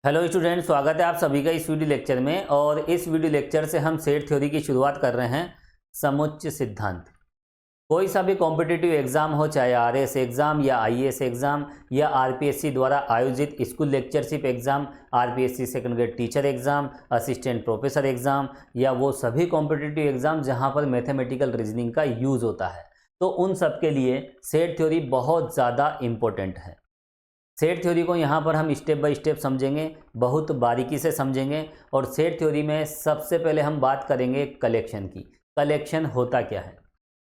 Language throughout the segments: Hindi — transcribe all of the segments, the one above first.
हेलो स्टूडेंट, स्वागत है आप सभी का इस वीडियो लेक्चर में। और इस वीडियो लेक्चर से हम सेट थ्योरी की शुरुआत कर रहे हैं। समुच्चय सिद्धांत। कोई सा भी कॉम्पिटिटिव एग्जाम हो, चाहे आरएस एग्जाम या आईएएस एग्जाम या आरपीएससी द्वारा आयोजित school lectureship exam, RPSC second grade teacher exam, assistant professor exam या वो सभी कॉम्पिटिटिव एग्जाम जहां पर मैथमेटिकल रीजनिंग का यूज होता है, तो उन सब के लिए सेट थ्योरी बहुत ज़्यादा इम्पोर्टेंट है। सेट थ्योरी को यहाँ पर हम स्टेप बाय स्टेप समझेंगे, बहुत बारीकी से समझेंगे। और सेट थ्योरी में सबसे पहले हम बात करेंगे कलेक्शन की। कलेक्शन होता क्या है,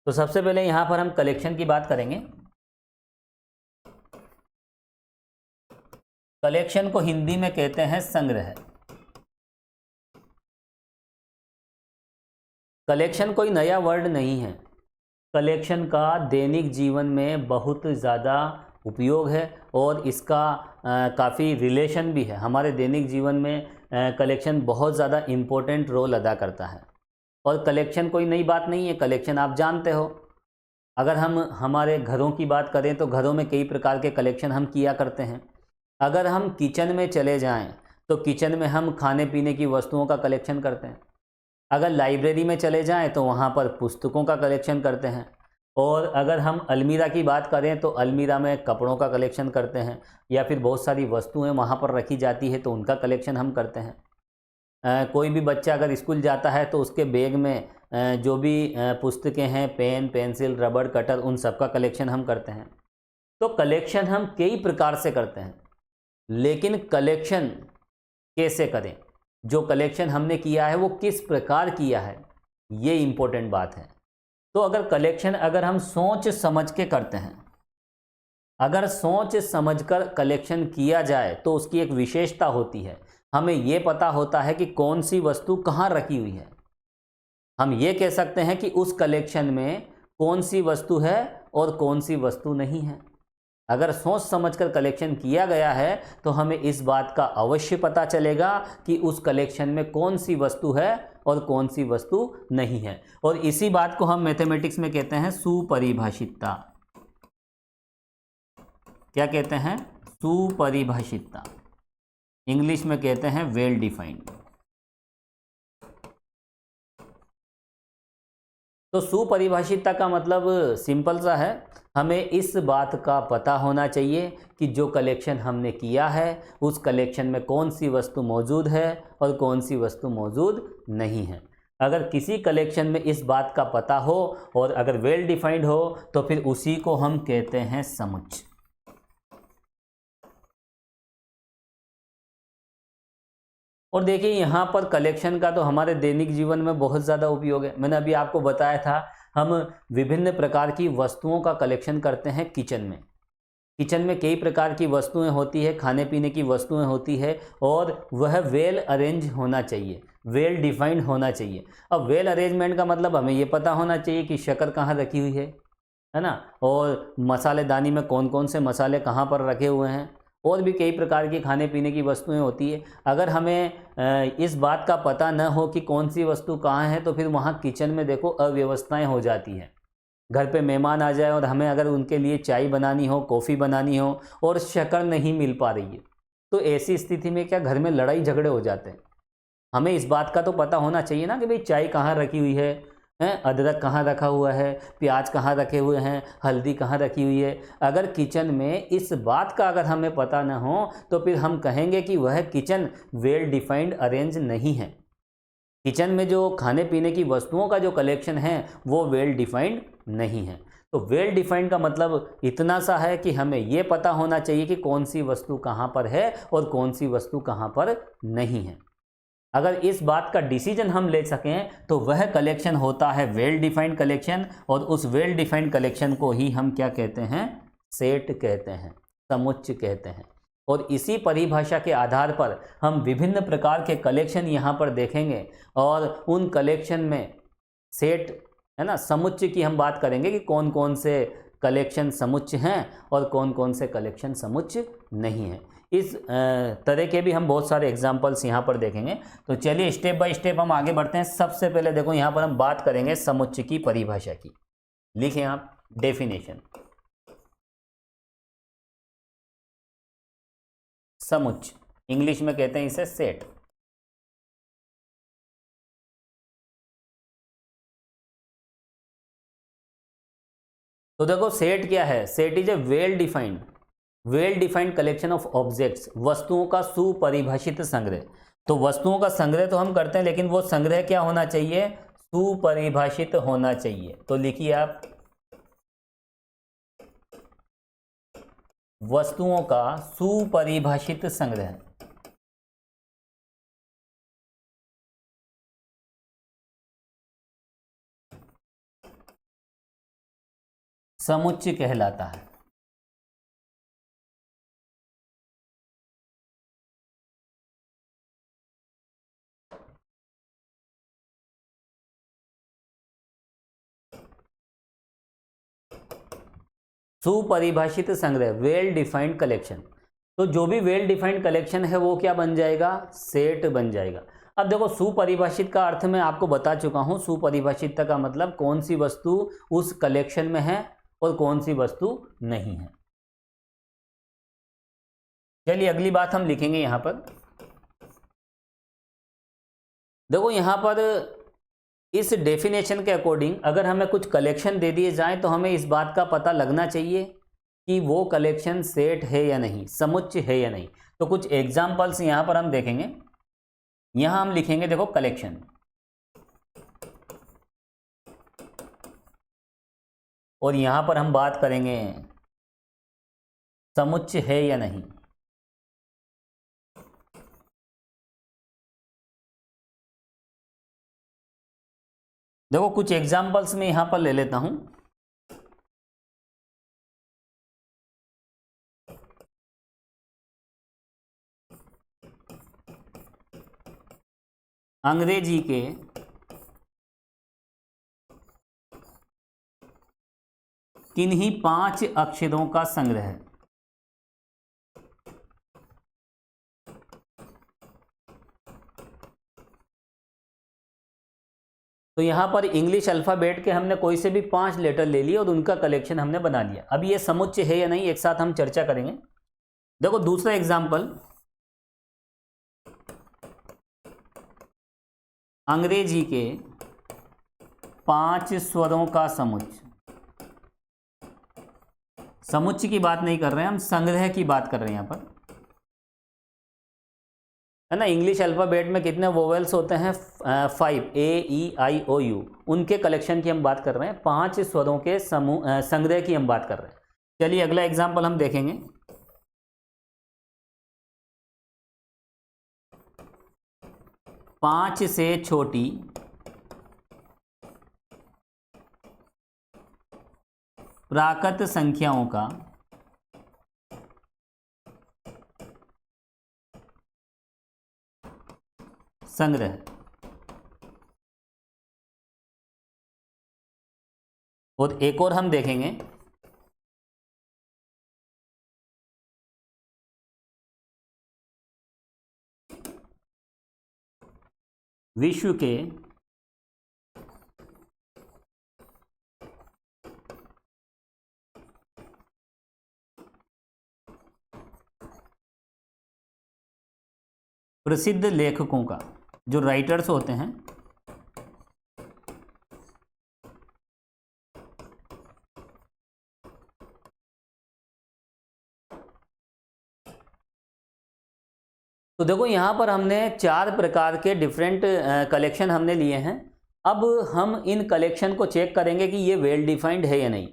तो सबसे पहले यहाँ पर हम कलेक्शन की बात करेंगे। कलेक्शन को हिंदी में कहते हैं संग्रह। कलेक्शन कोई नया वर्ड नहीं है। कलेक्शन का दैनिक जीवन में बहुत ज़्यादा उपयोग है और इसका काफ़ी रिलेशन भी है। हमारे दैनिक जीवन में कलेक्शन बहुत ज़्यादा इम्पोर्टेंट रोल अदा करता है। और कलेक्शन कोई नई बात नहीं है, कलेक्शन आप जानते हो। अगर हम हमारे घरों की बात करें तो घरों में कई प्रकार के कलेक्शन हम किया करते हैं। अगर हम किचन में चले जाएं तो किचन में हम खाने पीने की वस्तुओं का कलेक्शन करते हैं। अगर लाइब्रेरी में चले जाएं तो वहाँ पर पुस्तकों का कलेक्शन करते हैं। और अगर हम अलमीरा की बात करें तो अलमीरा में कपड़ों का कलेक्शन करते हैं, या फिर बहुत सारी वस्तुएं वहाँ पर रखी जाती है तो उनका कलेक्शन हम करते हैं। कोई भी बच्चा अगर स्कूल जाता है तो उसके बैग में जो भी पुस्तकें हैं, पेन, पेंसिल, रबड़, कटर, उन सब का कलेक्शन हम करते हैं। तो कलेक्शन हम कई प्रकार से करते हैं, लेकिन कलेक्शन कैसे करें, जो कलेक्शन हमने किया है वो किस प्रकार किया है, ये इम्पोर्टेंट बात है। तो अगर हम सोच समझ के करते हैं, अगर सोच समझकर कलेक्शन किया जाए तो उसकी एक विशेषता होती है। हमें ये पता होता है कि कौन सी वस्तु कहाँ रखी हुई है। हम ये कह सकते हैं कि उस कलेक्शन में कौन सी वस्तु है और कौन सी वस्तु नहीं है। अगर सोच समझकर कलेक्शन किया गया है तो हमें इस बात का अवश्य पता चलेगा कि उस कलेक्शन में कौन सी वस्तु है और कौन सी वस्तु नहीं है। और इसी बात को हम मैथमेटिक्स में कहते हैं सुपरिभाषितता। क्या कहते हैं? सुपरिभाषितता। इंग्लिश में कहते हैं वेल डिफाइंड। तो सुपरिभाषितता का मतलब सिंपल सा है, हमें इस बात का पता होना चाहिए कि जो कलेक्शन हमने किया है उस कलेक्शन में कौन सी वस्तु मौजूद है और कौन सी वस्तु मौजूद नहीं है। अगर किसी कलेक्शन में इस बात का पता हो और अगर वेल डिफाइंड हो तो फिर उसी को हम कहते हैं समुच्चय। और देखिए, यहाँ पर कलेक्शन का तो हमारे दैनिक जीवन में बहुत ज़्यादा उपयोग है। मैंने अभी आपको बताया था, हम विभिन्न प्रकार की वस्तुओं का कलेक्शन करते हैं किचन में। किचन में कई प्रकार की वस्तुएं होती है, खाने पीने की वस्तुएं होती है, और वह वेल अरेंज होना चाहिए, वेल डिफाइंड होना चाहिए। अब वेल अरेंजमेंट का मतलब हमें ये पता होना चाहिए कि शक्कर कहाँ रखी हुई है ना, और मसालेदानी में कौन कौन से मसाले कहाँ पर रखे हुए हैं, और भी कई प्रकार की खाने पीने की वस्तुएं होती है। अगर हमें इस बात का पता न हो कि कौन सी वस्तु कहाँ है तो फिर वहाँ किचन में देखो अव्यवस्थाएं हो जाती हैं। घर पे मेहमान आ जाए और हमें अगर उनके लिए चाय बनानी हो, कॉफ़ी बनानी हो और शक्कर नहीं मिल पा रही है, तो ऐसी स्थिति में क्या घर में लड़ाई झगड़े हो जाते हैं। हमें इस बात का तो पता होना चाहिए ना कि भाई चाय कहाँ रखी हुई है, अदरक कहाँ रखा हुआ है, प्याज कहाँ रखे हुए हैं, हल्दी कहाँ रखी हुई है। अगर किचन में इस बात का अगर हमें पता न हो तो फिर हम कहेंगे कि वह किचन वेल डिफाइंड अरेंज नहीं है। किचन में जो खाने पीने की वस्तुओं का जो कलेक्शन है वो वेल डिफाइंड नहीं है। तो वेल डिफाइंड का मतलब इतना सा है कि हमें ये पता होना चाहिए कि कौन सी वस्तु कहाँ पर है और कौन सी वस्तु कहाँ पर नहीं है। अगर इस बात का डिसीजन हम ले सकें तो वह कलेक्शन होता है वेल डिफाइंड कलेक्शन, और उस वेल डिफाइंड कलेक्शन को ही हम क्या कहते हैं? सेट कहते हैं, समुच्चय कहते हैं। और इसी परिभाषा के आधार पर हम विभिन्न प्रकार के कलेक्शन यहाँ पर देखेंगे, और उन कलेक्शन में सेट, है ना, समुच्चय की हम बात करेंगे कि कौन कौन से कलेक्शन समुच्चय हैं और कौन कौन से कलेक्शन समुच्चय नहीं है। इस तरह के भी हम बहुत सारे एग्जाम्पल्स यहाँ पर देखेंगे। तो चलिए स्टेप बाय स्टेप हम आगे बढ़ते हैं। सबसे पहले देखो, यहाँ पर हम बात करेंगे समुच्चय की परिभाषा की। लिखें आप डेफिनेशन। समुच्चय इंग्लिश में कहते हैं इसे सेट। तो देखो सेट क्या है, set is a well defined collection of objects, वस्तुओं का सुपरिभाषित संग्रह। तो वस्तुओं का संग्रह तो हम करते हैं, लेकिन वो संग्रह क्या होना चाहिए, सुपरिभाषित होना चाहिए। तो लिखिए आप, वस्तुओं का सुपरिभाषित संग्रह। समुच्चय कहलाता है। सुपरिभाषित संग्रह, वेल डिफाइंड कलेक्शन। तो जो भी वेल डिफाइंड कलेक्शन है वो क्या बन जाएगा, सेट बन जाएगा। अब देखो सुपरिभाषित का अर्थ मैं आपको बता चुका हूं। सुपरिभाषित का मतलब कौन सी वस्तु उस कलेक्शन में है और कौन सी वस्तु नहीं है। चलिए अगली बात हम लिखेंगे यहां पर। देखो यहां पर इस डेफिनेशन के अकॉर्डिंग अगर हमें कुछ कलेक्शन दे दिए जाए तो हमें इस बात का पता लगना चाहिए कि वो कलेक्शन सेट है या नहीं, समुच्चय है या नहीं। तो कुछ एग्जाम्पल्स यहां पर हम देखेंगे। यहां हम लिखेंगे देखो कलेक्शन, और यहां पर हम बात करेंगे समुच्चय है या नहीं। देखो कुछ एग्जाम्पल्स मैं यहां पर ले लेता हूं। अंग्रेजी के किन्हीं 5 अक्षरों का संग्रह है। तो यहां पर इंग्लिश अल्फाबेट के हमने कोई से भी 5 लेटर ले लिए और उनका कलेक्शन हमने बना लिया। अब ये समुच्चय है या नहीं एक साथ हम चर्चा करेंगे। देखो दूसरा एग्जाम्पल, अंग्रेजी के 5 स्वरों का समुच्चय। समुच्चय की बात नहीं कर रहे हैं हम, संग्रह की बात कर रहे हैं यहां पर, है ना। इंग्लिश अल्फाबेट में कितने वोवेल्स होते हैं, 5, A, E, I, O, U। उनके कलेक्शन की हम बात कर रहे हैं, 5 स्वरों के समूह संग्रह की हम बात कर रहे हैं। चलिए अगला एग्जाम्पल हम देखेंगे। पांच से छोटी प्राकृत संख्याओं का संग्रह। और एक और हम देखेंगे, विश्व के प्रसिद्ध लेखकों का, जो राइटर्स होते हैं, तो देखो यहां पर हमने 4 प्रकार के डिफरेंट कलेक्शन हमने लिए हैं। अब हम इन कलेक्शन को चेक करेंगे कि ये वेल डिफाइंड है या नहीं।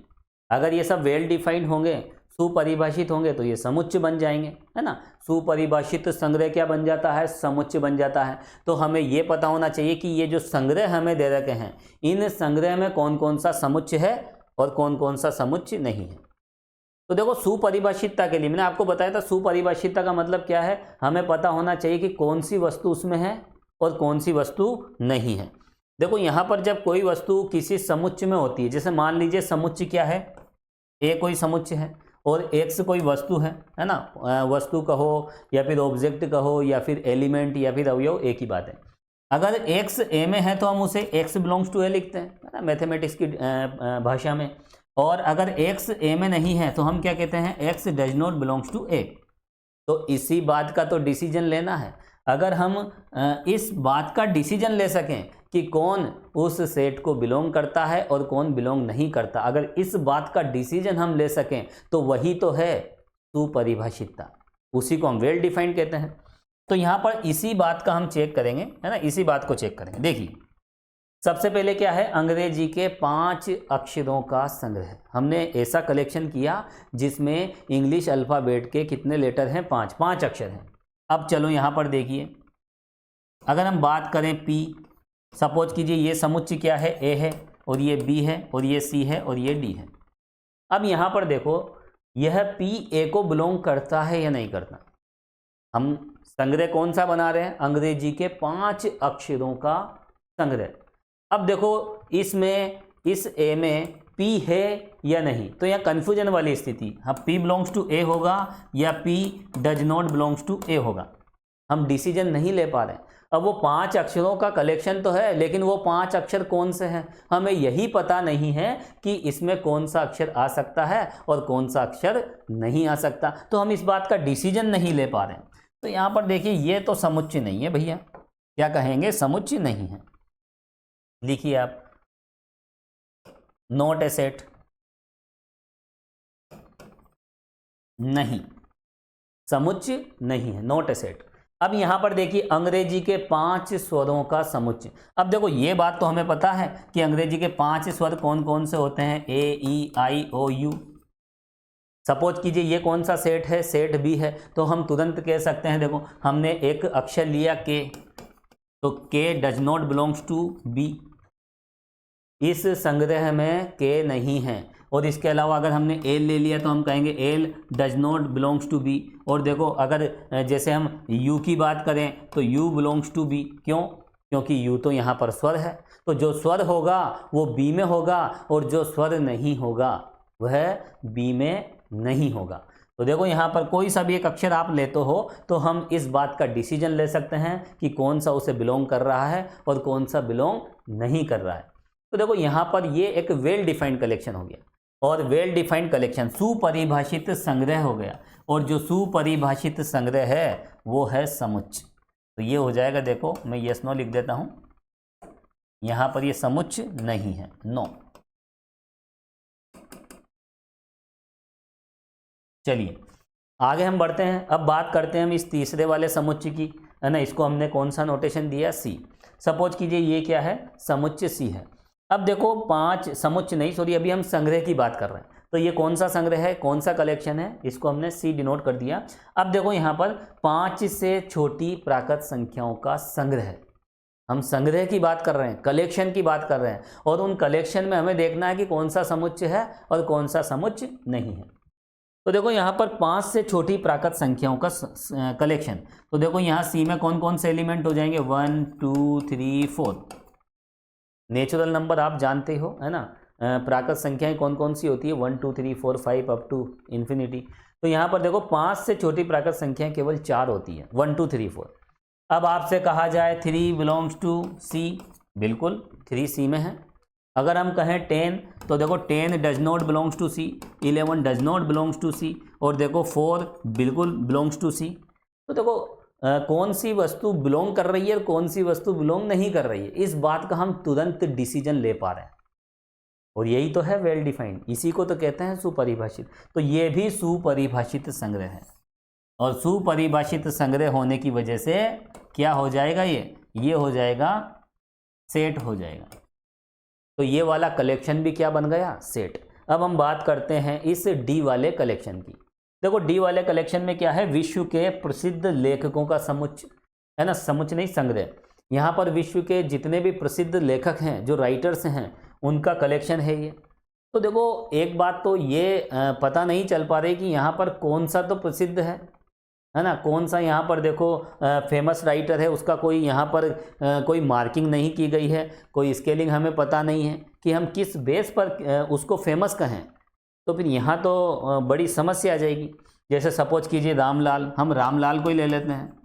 अगर ये सब वेल डिफाइंड होंगे, सुपरिभाषित होंगे, तो ये समुच्चय बन जाएंगे, है ना। सुपरिभाषित संग्रह क्या बन जाता है, समुच्चय बन जाता है। तो हमें ये पता होना चाहिए कि ये जो संग्रह हमें दे रखे हैं, इन संग्रह में कौन कौन सा समुच्चय है और कौन कौन सा समुच्चय नहीं है। तो देखो सुपरिभाषितता के लिए मैंने आपको बताया था, सुपरिभाषितता का मतलब क्या है, हमें पता होना चाहिए कि कौन सी वस्तु उसमें है और कौन सी वस्तु नहीं है। देखो यहाँ पर जब कोई वस्तु किसी समुच्चय में होती है, जैसे मान लीजिए समुच्चय क्या है, ए कोई समुच्चय है और एक्स कोई वस्तु है ना। वस्तु कहो या फिर ऑब्जेक्ट कहो या फिर एलिमेंट या फिर अवयव, एक ही बात है। अगर एक्स ए में है तो हम उसे एक्स बिलोंग्स टू ए लिखते हैं, है ना, मैथमेटिक्स की भाषा में। और अगर एक्स ए में नहीं है तो हम क्या कहते हैं, x does not belongs to A. तो इसी बात का तो डिसीजन लेना है। अगर हम इस बात का डिसीजन ले सकें कि कौन उस सेट को बिलोंग करता है और कौन बिलोंग नहीं करता, अगर इस बात का डिसीजन हम ले सकें तो वही तो है सुपरिभाषितता, उसी को हम वेल डिफाइंड कहते हैं। तो यहां पर इसी बात का हम चेक करेंगे, है ना, इसी बात को चेक करेंगे। देखिए सबसे पहले क्या है, अंग्रेजी के 5 अक्षरों का संग्रह। हमने ऐसा कलेक्शन किया जिसमें इंग्लिश अल्फ़ाबेट के कितने लेटर हैं, 5 अक्षर हैं। अब चलो यहाँ पर देखिए, अगर हम बात करें P, सपोज कीजिए ये समुच्चय क्या है, A है और ये B है और ये C है और ये D है। अब यहाँ पर देखो यह P A को बिलोंग करता है या नहीं करता। हम संग्रह कौन सा बना रहे हैं, अंग्रेजी के 5 अक्षरों का संग्रह। अब देखो इसमें इस A में P है या नहीं, तो यहाँ कन्फ्यूजन वाली स्थिति, हाँ P बिलोंग्स टू A होगा या P does not belongs to A होगा, हम डिसीजन नहीं ले पा रहे। अब वो 5 अक्षरों का कलेक्शन तो है, लेकिन वो 5 अक्षर कौन से हैं, हमें यही पता नहीं है कि इसमें कौन सा अक्षर आ सकता है और कौन सा अक्षर नहीं आ सकता, तो हम इस बात का डिसीजन नहीं ले पा रहे हैं। तो यहाँ पर देखिए ये तो समुच्चय नहीं है भैया, क्या कहेंगे, समुच्चय नहीं है। लिखिए आप, नॉट ए सेट, नहीं, समुच्चय नहीं है, नॉट ए सेट। अब यहां पर देखिए अंग्रेजी के 5 स्वरों का समुच्चय। अब देखो ये बात तो हमें पता है कि अंग्रेजी के 5 स्वर कौन कौन से होते हैं, ए ई आई ओ यू। सपोज कीजिए ये कौन सा सेट है, सेट बी है, तो हम तुरंत कह सकते हैं, देखो हमने एक अक्षर लिया के, तो K does not belongs to B, इस संग्रह में के नहीं है। और इसके अलावा अगर हमने एल ले लिया तो हम कहेंगे L does not belongs to B. और देखो अगर जैसे हम यू की बात करें तो यू बिलोंग्स टू बी, क्यों, क्योंकि यू तो यहाँ पर स्वर है, तो जो स्वर होगा वो बी में होगा और जो स्वर नहीं होगा वह बी में नहीं होगा। तो देखो यहाँ पर कोई सा भी एक अक्षर आप लेते हो तो हम इस बात का डिसीजन ले सकते हैं कि कौन सा उसे बिलोंग कर रहा है और कौन सा बिलोंग नहीं कर रहा है। तो देखो यहाँ पर ये एक वेल डिफाइंड कलेक्शन हो गया, और वेल डिफाइंड कलेक्शन सुपरिभाषित संग्रह हो गया, और जो सुपरिभाषित संग्रह है वो है समुच्चय। तो ये हो जाएगा, देखो मैं यस नो लिख देता हूं, यहां पर ये समुच्चय नहीं है, नो। चलिए आगे हम बढ़ते हैं, अब बात करते हैं हम इस तीसरे वाले समुच्चय की, है ना। इसको हमने कौन सा नोटेशन दिया, सी। सपोज कीजिए ये क्या है, समुच्चय सी है। अब देखो 5 समुच्चय नहीं, सॉरी, अभी हम संग्रह की बात कर रहे हैं, तो ये कौन सा संग्रह है, कौन सा कलेक्शन है, इसको हमने सी डिनोट कर दिया। अब देखो यहाँ पर 5 से छोटी प्राकृत संख्याओं का संग्रह है, हम संग्रह की बात कर रहे हैं, कलेक्शन की बात कर रहे हैं, और उन कलेक्शन में हमें देखना है कि कौन सा समुच्चय है और कौन सा समुच्चय नहीं है। तो देखो यहाँ पर 5 से छोटी प्राकृत संख्याओं का कलेक्शन, तो देखो यहाँ सी में कौन कौन से एलिमेंट हो जाएंगे, 1 2 3 4। नेचुरल नंबर आप जानते हो, है ना, प्राकृत संख्याएं कौन कौन सी होती है, 1 2 3 4 5 अप टू इन्फिनिटी। तो यहाँ पर देखो 5 से छोटी प्राकृत संख्याएं केवल 4 होती है, 1 2 3 4। अब आपसे कहा जाए 3 बिलोंग्स टू सी, बिल्कुल 3 सी में है। अगर हम कहें 10, तो देखो 10 does not belongs to C, 11 does not belongs to C, और देखो 4 बिल्कुल बिलोंग्स टू सी। तो देखो कौन सी वस्तु बिलोंग कर रही है और कौन सी वस्तु बिलोंग नहीं कर रही है, इस बात का हम तुरंत डिसीजन ले पा रहे हैं, और यही तो है वेल डिफाइंड, इसी को तो कहते हैं सुपरिभाषित। तो ये भी सुपरिभाषित संग्रह है, और सुपरिभाषित संग्रह होने की वजह से क्या हो जाएगा, ये हो जाएगा सेट हो जाएगा। तो ये वाला कलेक्शन भी क्या बन गया, सेट। अब हम बात करते हैं इस डी वाले कलेक्शन की। देखो डी वाले कलेक्शन में क्या है, विश्व के प्रसिद्ध लेखकों का समुच्चय, है ना, समुच्चय नहीं संग्रह। यहाँ पर विश्व के जितने भी प्रसिद्ध लेखक हैं, जो राइटर्स हैं, उनका कलेक्शन है ये। तो देखो एक बात तो ये पता नहीं चल पा रही कि यहाँ पर कौन सा तो प्रसिद्ध है ना, कौन सा यहाँ पर देखो फेमस राइटर है, उसका कोई यहाँ पर कोई मार्किंग नहीं की गई है, कोई स्केलिंग हमें पता नहीं है कि हम किस बेस पर उसको फेमस कहें। तो फिर यहाँ तो बड़ी समस्या आ जाएगी। जैसे सपोज कीजिए रामलाल, हम रामलाल को ही ले लेते हैं।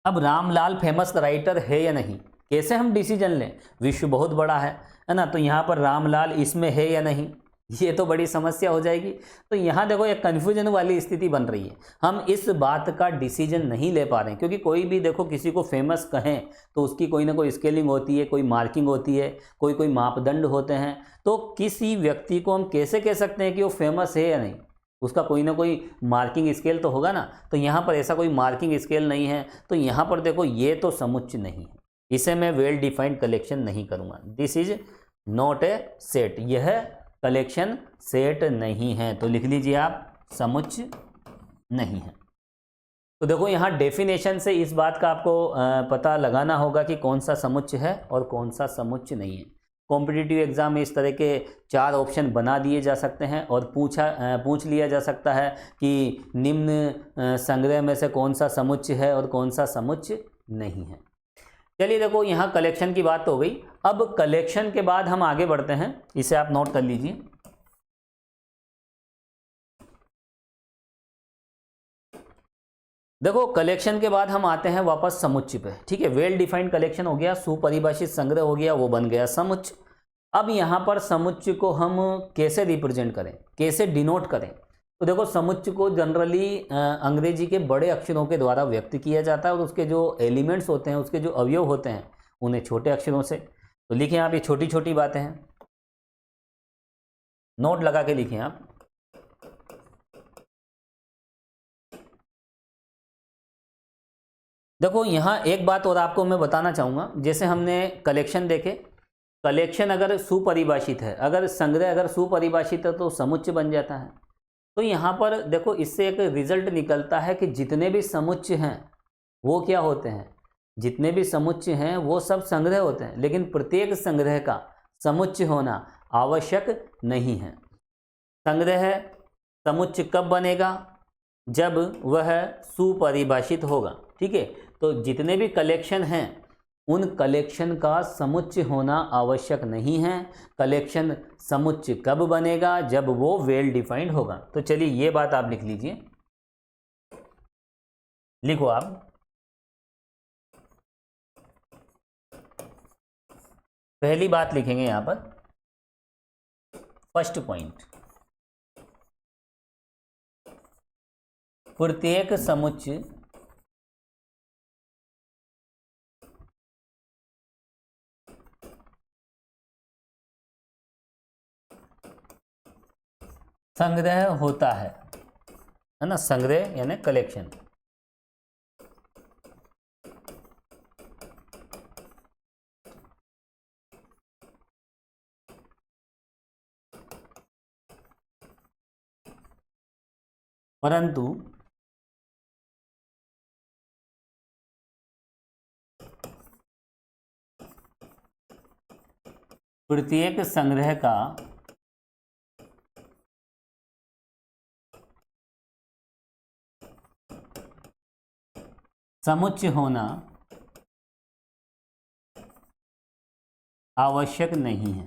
अब रामलाल फेमस राइटर है या नहीं, कैसे हम डिसीजन लें, विश्व बहुत बड़ा है ना, तो यहाँ पर रामलाल इसमें है या नहीं, ये तो बड़ी समस्या हो जाएगी। तो यहाँ देखो एक कन्फ्यूजन वाली स्थिति बन रही है, हम इस बात का डिसीजन नहीं ले पा रहे हैं, क्योंकि कोई भी देखो किसी को फेमस कहें तो उसकी कोई ना कोई स्केलिंग होती है, कोई मार्किंग होती है, कोई कोई मापदंड होते हैं। तो किसी व्यक्ति को हम कैसे कह सकते हैं कि वो फेमस है या नहीं, उसका कोई ना कोई मार्किंग स्केल तो होगा ना। तो यहाँ पर ऐसा कोई मार्किंग स्केल नहीं है, तो यहाँ पर देखो ये तो समुच्चय नहीं है, इसे मैं वेल डिफाइंड कलेक्शन नहीं करूँगा। This is not a set, यह कलेक्शन सेट नहीं है। तो लिख लीजिए आप समुच्चय नहीं है। तो देखो यहाँ डेफिनेशन से इस बात का आपको पता लगाना होगा कि कौन सा समुच्चय है और कौन सा समुच्चय नहीं है। कॉम्पिटिटिव एग्जाम में इस तरह के 4 ऑप्शन बना दिए जा सकते हैं और पूछ लिया जा सकता है कि निम्न संग्रह में से कौन सा समुच्चय है और कौन सा समुच्चय नहीं है। चलिए देखो यहाँ कलेक्शन की बात तो हो गई, अब कलेक्शन के बाद हम आगे बढ़ते हैं, इसे आप नोट कर लीजिए। देखो कलेक्शन के बाद हम आते हैं वापस समुच्चय पे, ठीक है। वेल डिफाइंड कलेक्शन हो गया, सुपरिभाषित संग्रह हो गया, वो बन गया समुच्चय। अब यहाँ पर समुच्चय को हम कैसे रिप्रेजेंट करें, कैसे डिनोट करें। तो देखो समुच्चय को जनरली अंग्रेजी के बड़े अक्षरों के द्वारा व्यक्त किया जाता है और उसके जो एलिमेंट्स होते हैं, उसके जो अवयव होते हैं, उन्हें छोटे अक्षरों से। तो लिखें आप, ये छोटी छोटी बातें हैं, नोट लगा के लिखें आप। देखो यहाँ एक बात और आपको मैं बताना चाहूँगा, जैसे हमने कलेक्शन देखे, कलेक्शन अगर सुपरिभाषित है, अगर संग्रह अगर सुपरिभाषित है तो समुच्चय बन जाता है। तो यहाँ पर देखो इससे एक रिजल्ट निकलता है कि जितने भी समुच्चय हैं वो क्या होते हैं, जितने भी समुच्चय हैं वो सब संग्रह होते हैं, लेकिन प्रत्येक संग्रह का समुच्चय होना आवश्यक नहीं है। संग्रह समुच्चय कब बनेगा, जब वह सुपरिभाषित होगा, ठीक है। तो जितने भी कलेक्शन हैं उन कलेक्शन का समुच्चय होना आवश्यक नहीं है। कलेक्शन समुच्चय कब बनेगा, जब वो वेल डिफाइंड होगा। तो चलिए ये बात आप लिख लीजिए, लिखो आप। पहली बात लिखेंगे यहां पर, फर्स्ट पॉइंट, प्रत्येक समुच्चय संग्रह होता है ना, संग्रह यानी कलेक्शन। परंतु प्रत्येक संग्रह का समुच्चय होना आवश्यक नहीं है।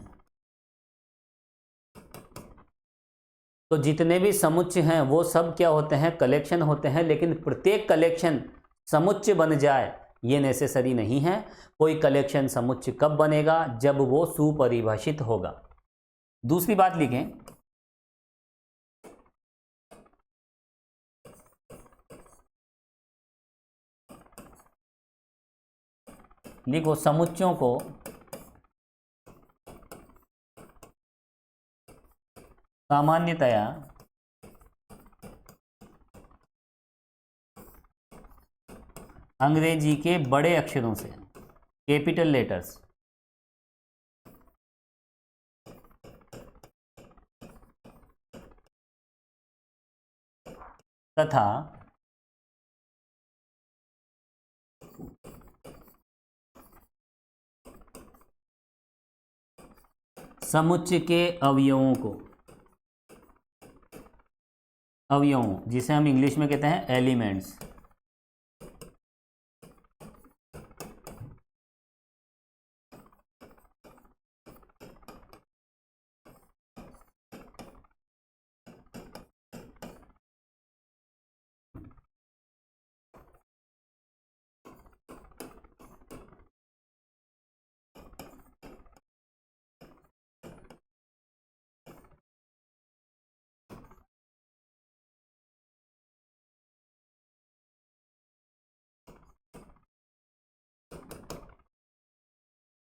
तो जितने भी समुच्चय हैं वो सब क्या होते हैं, कलेक्शन होते हैं, लेकिन प्रत्येक कलेक्शन समुच्चय बन जाए ये नेसेसरी नहीं है। कोई कलेक्शन समुच्चय कब बनेगा, जब वो सुपरिभाषित होगा। दूसरी बात लिखें, लिखो समुच्चयों को सामान्यतया अंग्रेजी के बड़े अक्षरों से, कैपिटल लेटर्स, तथा समुच्चय के अवयवों जिसे हम इंग्लिश में कहते हैं एलिमेंट्स,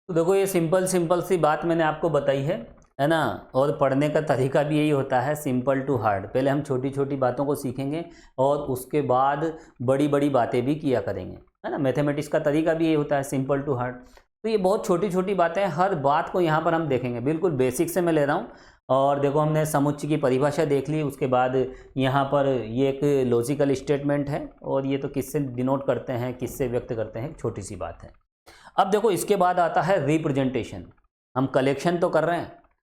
तो देखो ये सिंपल सिंपल सी बात मैंने आपको बताई है ना। और पढ़ने का तरीका भी यही होता है, सिंपल टू हार्ड। पहले हम छोटी छोटी बातों को सीखेंगे और उसके बाद बड़ी बड़ी बातें भी किया करेंगे, है ना। मैथमेटिक्स का तरीका भी यही होता है, सिंपल टू हार्ड। तो ये बहुत छोटी छोटी बातें हैं, हर बात को यहाँ पर हम देखेंगे। बिल्कुल बेसिक से मैं ले रहा हूँ। और देखो हमने समुच्चय की परिभाषा देख ली, उसके बाद यहाँ पर ये एक लॉजिकल स्टेटमेंट है और ये तो किससे डिनोट करते हैं, किससे व्यक्त करते हैं, छोटी सी बात है। अब देखो इसके बाद आता है रिप्रेजेंटेशन। हम कलेक्शन तो कर रहे हैं,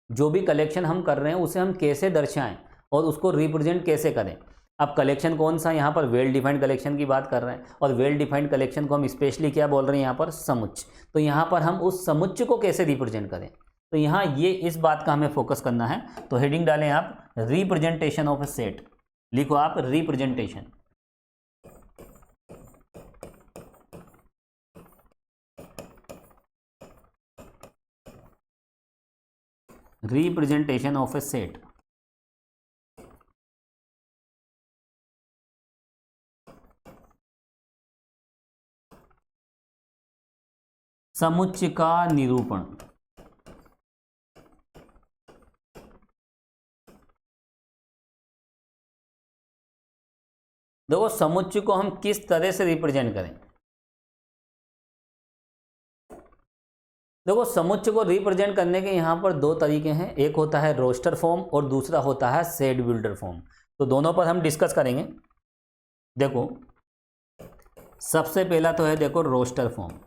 जो भी कलेक्शन हम कर रहे हैं उसे हम कैसे दर्शाएं और उसको रिप्रेजेंट कैसे करें। अब कलेक्शन कौन सा, यहाँ पर वेल डिफाइंड कलेक्शन की बात कर रहे हैं। और वेल डिफाइंड कलेक्शन को हम स्पेशली क्या बोल रहे हैं यहाँ पर, समुच्चय। तो यहाँ पर हम उस समुच्चय को कैसे रिप्रेजेंट करें, तो यहाँ ये इस बात का हमें फोकस करना है। तो हेडिंग डालें आप, रिप्रेजेंटेशन ऑफ ए सेट। लिखो आप representation. Representation of A set. समुच्चय का निरूपण। देखो समुच्चय को हम किस तरह से रिप्रेजेंट करें। देखो समुच्चय को रिप्रेजेंट करने के यहाँ पर दो तरीके हैं, एक होता है रोस्टर फॉर्म और दूसरा होता है सेट बिल्डर फॉर्म। तो दोनों पर हम डिस्कस करेंगे। देखो सबसे पहला तो है, देखो रोस्टर फॉर्म।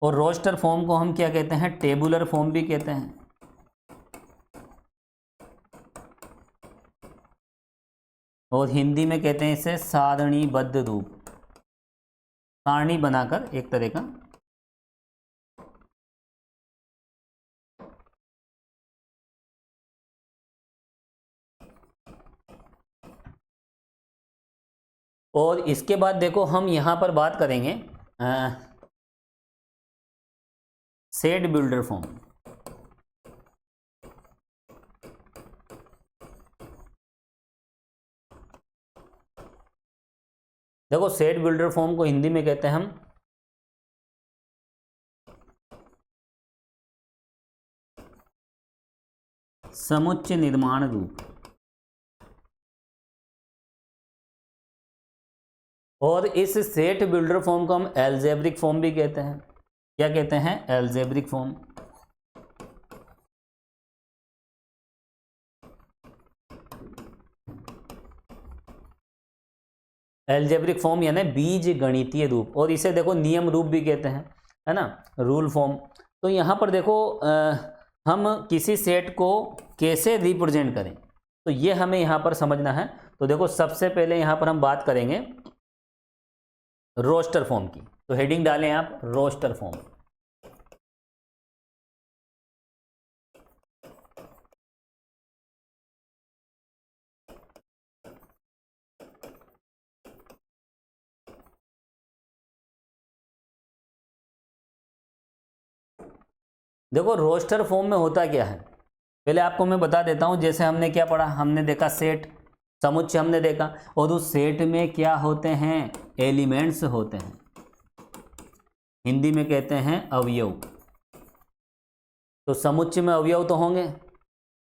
और रोस्टर फॉर्म को हम क्या कहते हैं, टेबुलर फॉर्म भी कहते हैं। और हिंदी में कहते हैं इसे सारणीबद्ध रूप, सारणी बनाकर एक तरह का। और इसके बाद देखो हम यहां पर बात करेंगे सेट बिल्डर फॉर्म। देखो सेट बिल्डर फॉर्म को हिंदी में कहते हैं हम समुच्चय निर्माण रूप। और इस सेट बिल्डर फॉर्म को हम एल्जेब्रिक फॉर्म भी कहते हैं। क्या कहते हैं, एल्जेब्रिक फॉर्म। एल्जेब्रिक फॉर्म यानी बीज गणितीय रूप, और इसे देखो नियम रूप भी कहते हैं, है ना, रूल फॉर्म। तो यहाँ पर देखो हम किसी सेट को कैसे रिप्रेजेंट करें, तो ये हमें यहाँ पर समझना है। तो देखो सबसे पहले यहाँ पर हम बात करेंगे रोस्टर फॉर्म की। तो हेडिंग डालें आप, रोस्टर फॉर्म। देखो रोस्टर फॉर्म में होता क्या है, पहले आपको मैं बता देता हूं। जैसे हमने क्या पढ़ा, हमने देखा सेट, समुच्चय हमने देखा, और उस सेट में क्या होते हैं, एलिमेंट्स होते हैं। हिंदी में कहते हैं अवयव। तो समुच्चय में अवयव तो होंगे।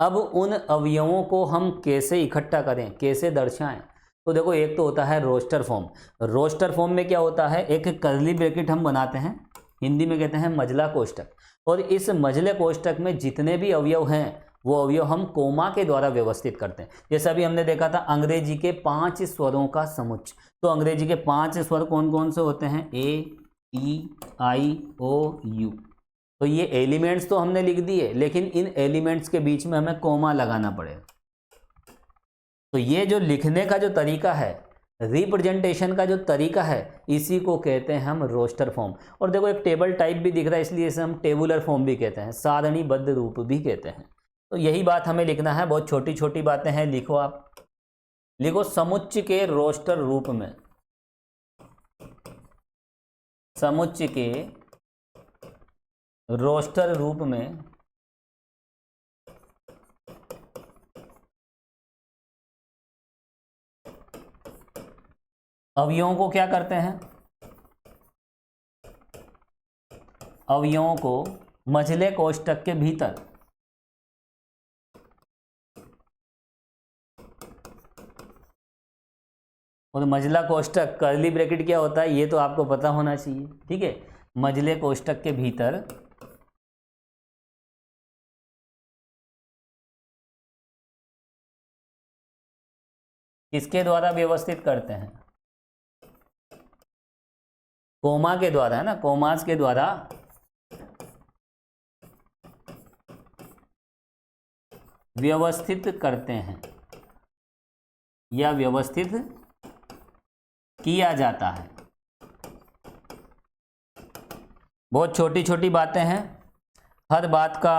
अब उन अवयवों को हम कैसे इकट्ठा करें, कैसे दर्शाएं, तो देखो एक तो होता है रोस्टर फॉर्म। रोस्टर फॉर्म में क्या होता है, एक कर्ली ब्रैकेट हम बनाते हैं, हिंदी में कहते हैं मझला कोष्ठक। और इस मझले कोष्ठक में जितने भी अवयव हैं वो अवयव हम कोमा के द्वारा व्यवस्थित करते हैं। जैसे अभी हमने देखा था अंग्रेजी के 5 स्वरों का समुच्चय। तो अंग्रेजी के 5 स्वर कौन कौन से होते हैं, ए, ई, आई, ओ, यू। तो ये एलिमेंट्स तो हमने लिख दिए, लेकिन इन एलिमेंट्स के बीच में हमें कोमा लगाना पड़ेगा। तो ये जो लिखने का जो तरीका है, रिप्रेजेंटेशन का जो तरीका है, इसी को कहते हैं हम रोस्टर फॉर्म। और देखो एक टेबल टाइप भी दिख रहा है, इसलिए इसे हम टेबुलर फॉर्म भी कहते हैं, सारणीबद्ध रूप भी कहते हैं। तो यही बात हमें लिखना है, बहुत छोटी छोटी बातें हैं। लिखो आप, लिखो समुच्चय के रोस्टर रूप में, समुच्चय के रोस्टर रूप में अवयवों को क्या करते हैं, अवयवों को मझले कोष्ठक के भीतर और मझला कोष्ठक कर्ली ब्रैकेट क्या होता है ये तो आपको पता होना चाहिए, ठीक है। मझले कोष्ठक के भीतर किसके द्वारा व्यवस्थित करते हैं, कोमा के द्वारा, है ना, कोमास के द्वारा व्यवस्थित करते हैं या व्यवस्थित किया जाता है। बहुत छोटी छोटी बातें हैं, हर बात का,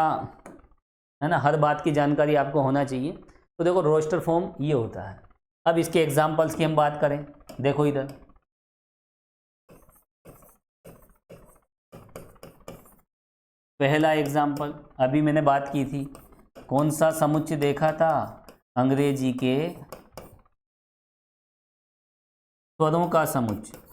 है ना, हर बात की जानकारी आपको होना चाहिए। तो देखो रोस्टर फॉर्म ये होता है। अब इसके एग्जाम्पल्स की हम बात करें, देखो इधर पहला एग्जाम्पल अभी मैंने बात की थी, कौन सा समुच्चय देखा था, अंग्रेजी के स्वरों का समुच्चय।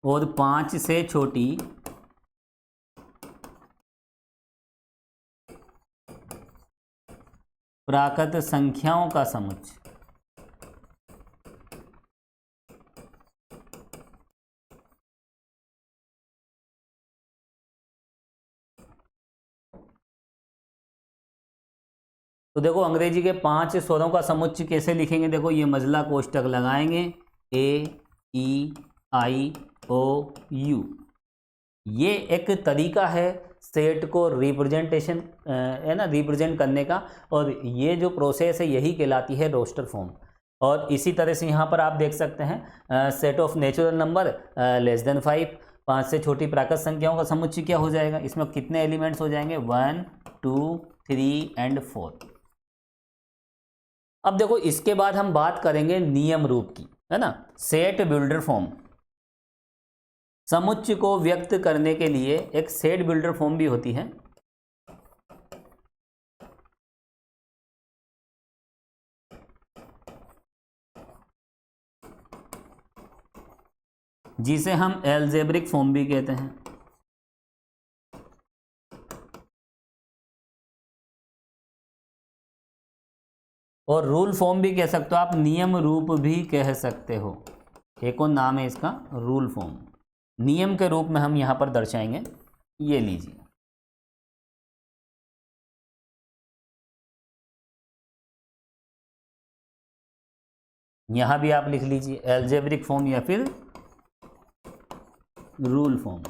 और 5 से छोटी प्राकृत संख्याओं का समुच्चय। तो देखो अंग्रेजी के 5 स्वरों का समुच्चय कैसे लिखेंगे, देखो ये मझला कोष्ठक लगाएंगे, ए ई आई ओ यू। ये एक तरीका है सेट को रिप्रेजेंटेशन, है ना, रिप्रेजेंट करने का, और ये जो प्रोसेस है यही कहलाती है रोस्टर फॉर्म। और इसी तरह से यहाँ पर आप देख सकते हैं set of natural number less than 5, 5 से छोटी प्राकृत संख्याओं का समुच्चय क्या हो जाएगा, इसमें कितने एलिमेंट्स हो जाएंगे, 1 2 3 एंड 4। अब देखो इसके बाद हम बात करेंगे नियम रूप की, है ना। सेट बिल्डर फॉर्म, समुच्चय को व्यक्त करने के लिए एक सेट बिल्डर फॉर्म भी होती है। जिसे हम एल्जेब्रिक फॉर्म भी कहते हैं। और रूल फॉर्म भी कह सकते हो आप, नियम रूप भी कह सकते हो। एक और नाम है इसका रूल फॉर्म, नियम के रूप में हम यहां पर दर्शाएंगे। ये लीजिए, यहां भी आप लिख लीजिए एल्जेब्रिक फॉर्म या फिर रूल फॉर्म।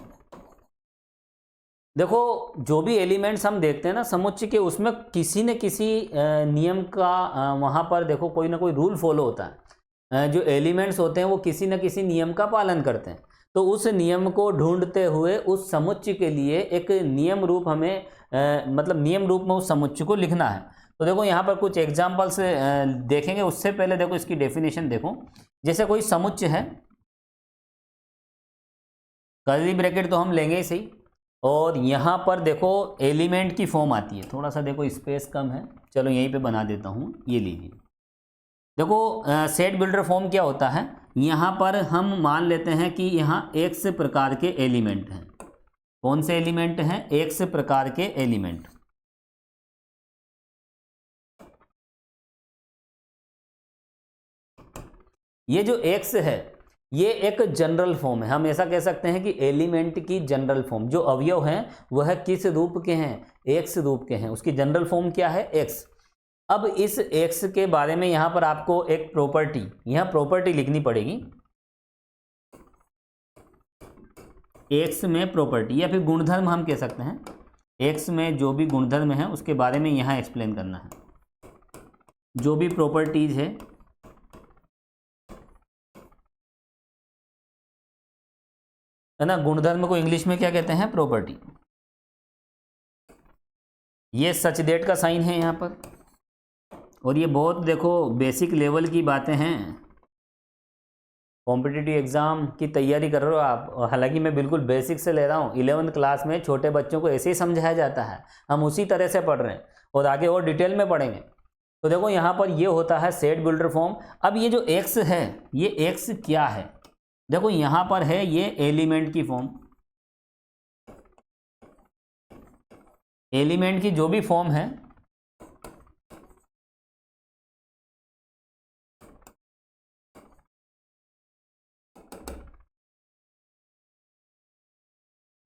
देखो जो भी एलिमेंट्स हम देखते हैं ना समुच्चय के, उसमें किसी न किसी नियम का वहां पर देखो कोई ना कोई रूल फॉलो होता है। जो एलिमेंट्स होते हैं वो किसी न किसी नियम का पालन करते हैं। तो उस नियम को ढूंढते हुए उस समुच्चय के लिए एक नियम रूप हमें मतलब नियम रूप में उस समुच्चय को लिखना है। तो देखो यहाँ पर कुछ एग्जाम्पल्स देखेंगे, उससे पहले देखो इसकी डेफिनेशन देखो। जैसे कोई समुच्चय है, कर्ली ब्रैकेट तो हम लेंगे ही सही, और यहाँ पर देखो एलिमेंट की फॉर्म आती है। थोड़ा सा देखो स्पेस कम है, चलो यहीं पे बना देता हूँ, ये लीजिए। देखो सेट बिल्डर फॉर्म क्या होता है, यहाँ पर हम मान लेते हैं कि यहाँ x प्रकार के एलिमेंट हैं। कौन से एलिमेंट हैं, x प्रकार के एलिमेंट। ये जो x है ये एक जनरल फॉर्म है। हम ऐसा कह सकते हैं कि एलिमेंट की जनरल फॉर्म, जो अवयव हैं वह किस रूप के हैं, x रूप के हैं। उसकी जनरल फॉर्म क्या है, x। अब इस x के बारे में यहां पर आपको एक प्रॉपर्टी, यहां प्रॉपर्टी लिखनी पड़ेगी। x में प्रॉपर्टी या फिर गुणधर्म हम कह सकते हैं, x में जो भी गुणधर्म है उसके बारे में यहां एक्सप्लेन करना है। जो भी प्रॉपर्टीज है ना, गुणधर्म को इंग्लिश में क्या कहते हैं, प्रॉपर्टी। ये सच दैट का साइन है यहाँ पर, और ये बहुत देखो बेसिक लेवल की बातें हैं। कॉम्पिटिटिव एग्ज़ाम की तैयारी कर रहे हो आप, हालांकि मैं बिल्कुल बेसिक से ले रहा हूँ। 11वीं क्लास में छोटे बच्चों को ऐसे ही समझाया जाता है, हम उसी तरह से पढ़ रहे हैं और आगे और डिटेल में पढ़ेंगे। तो देखो यहाँ पर ये होता है सेट बिल्डर फॉर्म। अब ये जो एक्स है, ये एक्स क्या है, देखो यहाँ पर है ये एलिमेंट की फॉर्म। एलिमेंट की जो भी फॉर्म है,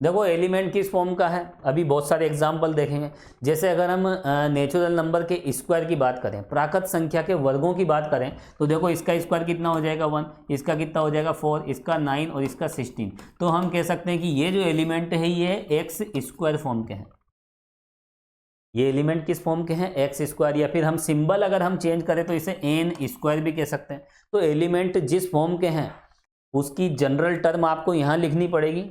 देखो एलिमेंट किस फॉर्म का है, अभी बहुत सारे एग्जाम्पल देखेंगे। जैसे अगर हम नेचुरल नंबर के स्क्वायर की बात करें, प्राकृत संख्या के वर्गों की बात करें, तो देखो इसका स्क्वायर कितना हो जाएगा 1, इसका कितना हो जाएगा 4, इसका 9 और इसका 16। तो हम कह सकते हैं कि ये जो एलिमेंट है ये एक्स स्क्वायर फॉर्म के हैं। ये एलिमेंट किस फॉर्म के हैं, एक्स स्क्वायर, या फिर हम सिंबल अगर हम चेंज करें तो इसे एन स्क्वायर भी कह सकते हैं। तो एलिमेंट जिस फॉर्म के हैं उसकी जनरल टर्म आपको यहाँ लिखनी पड़ेगी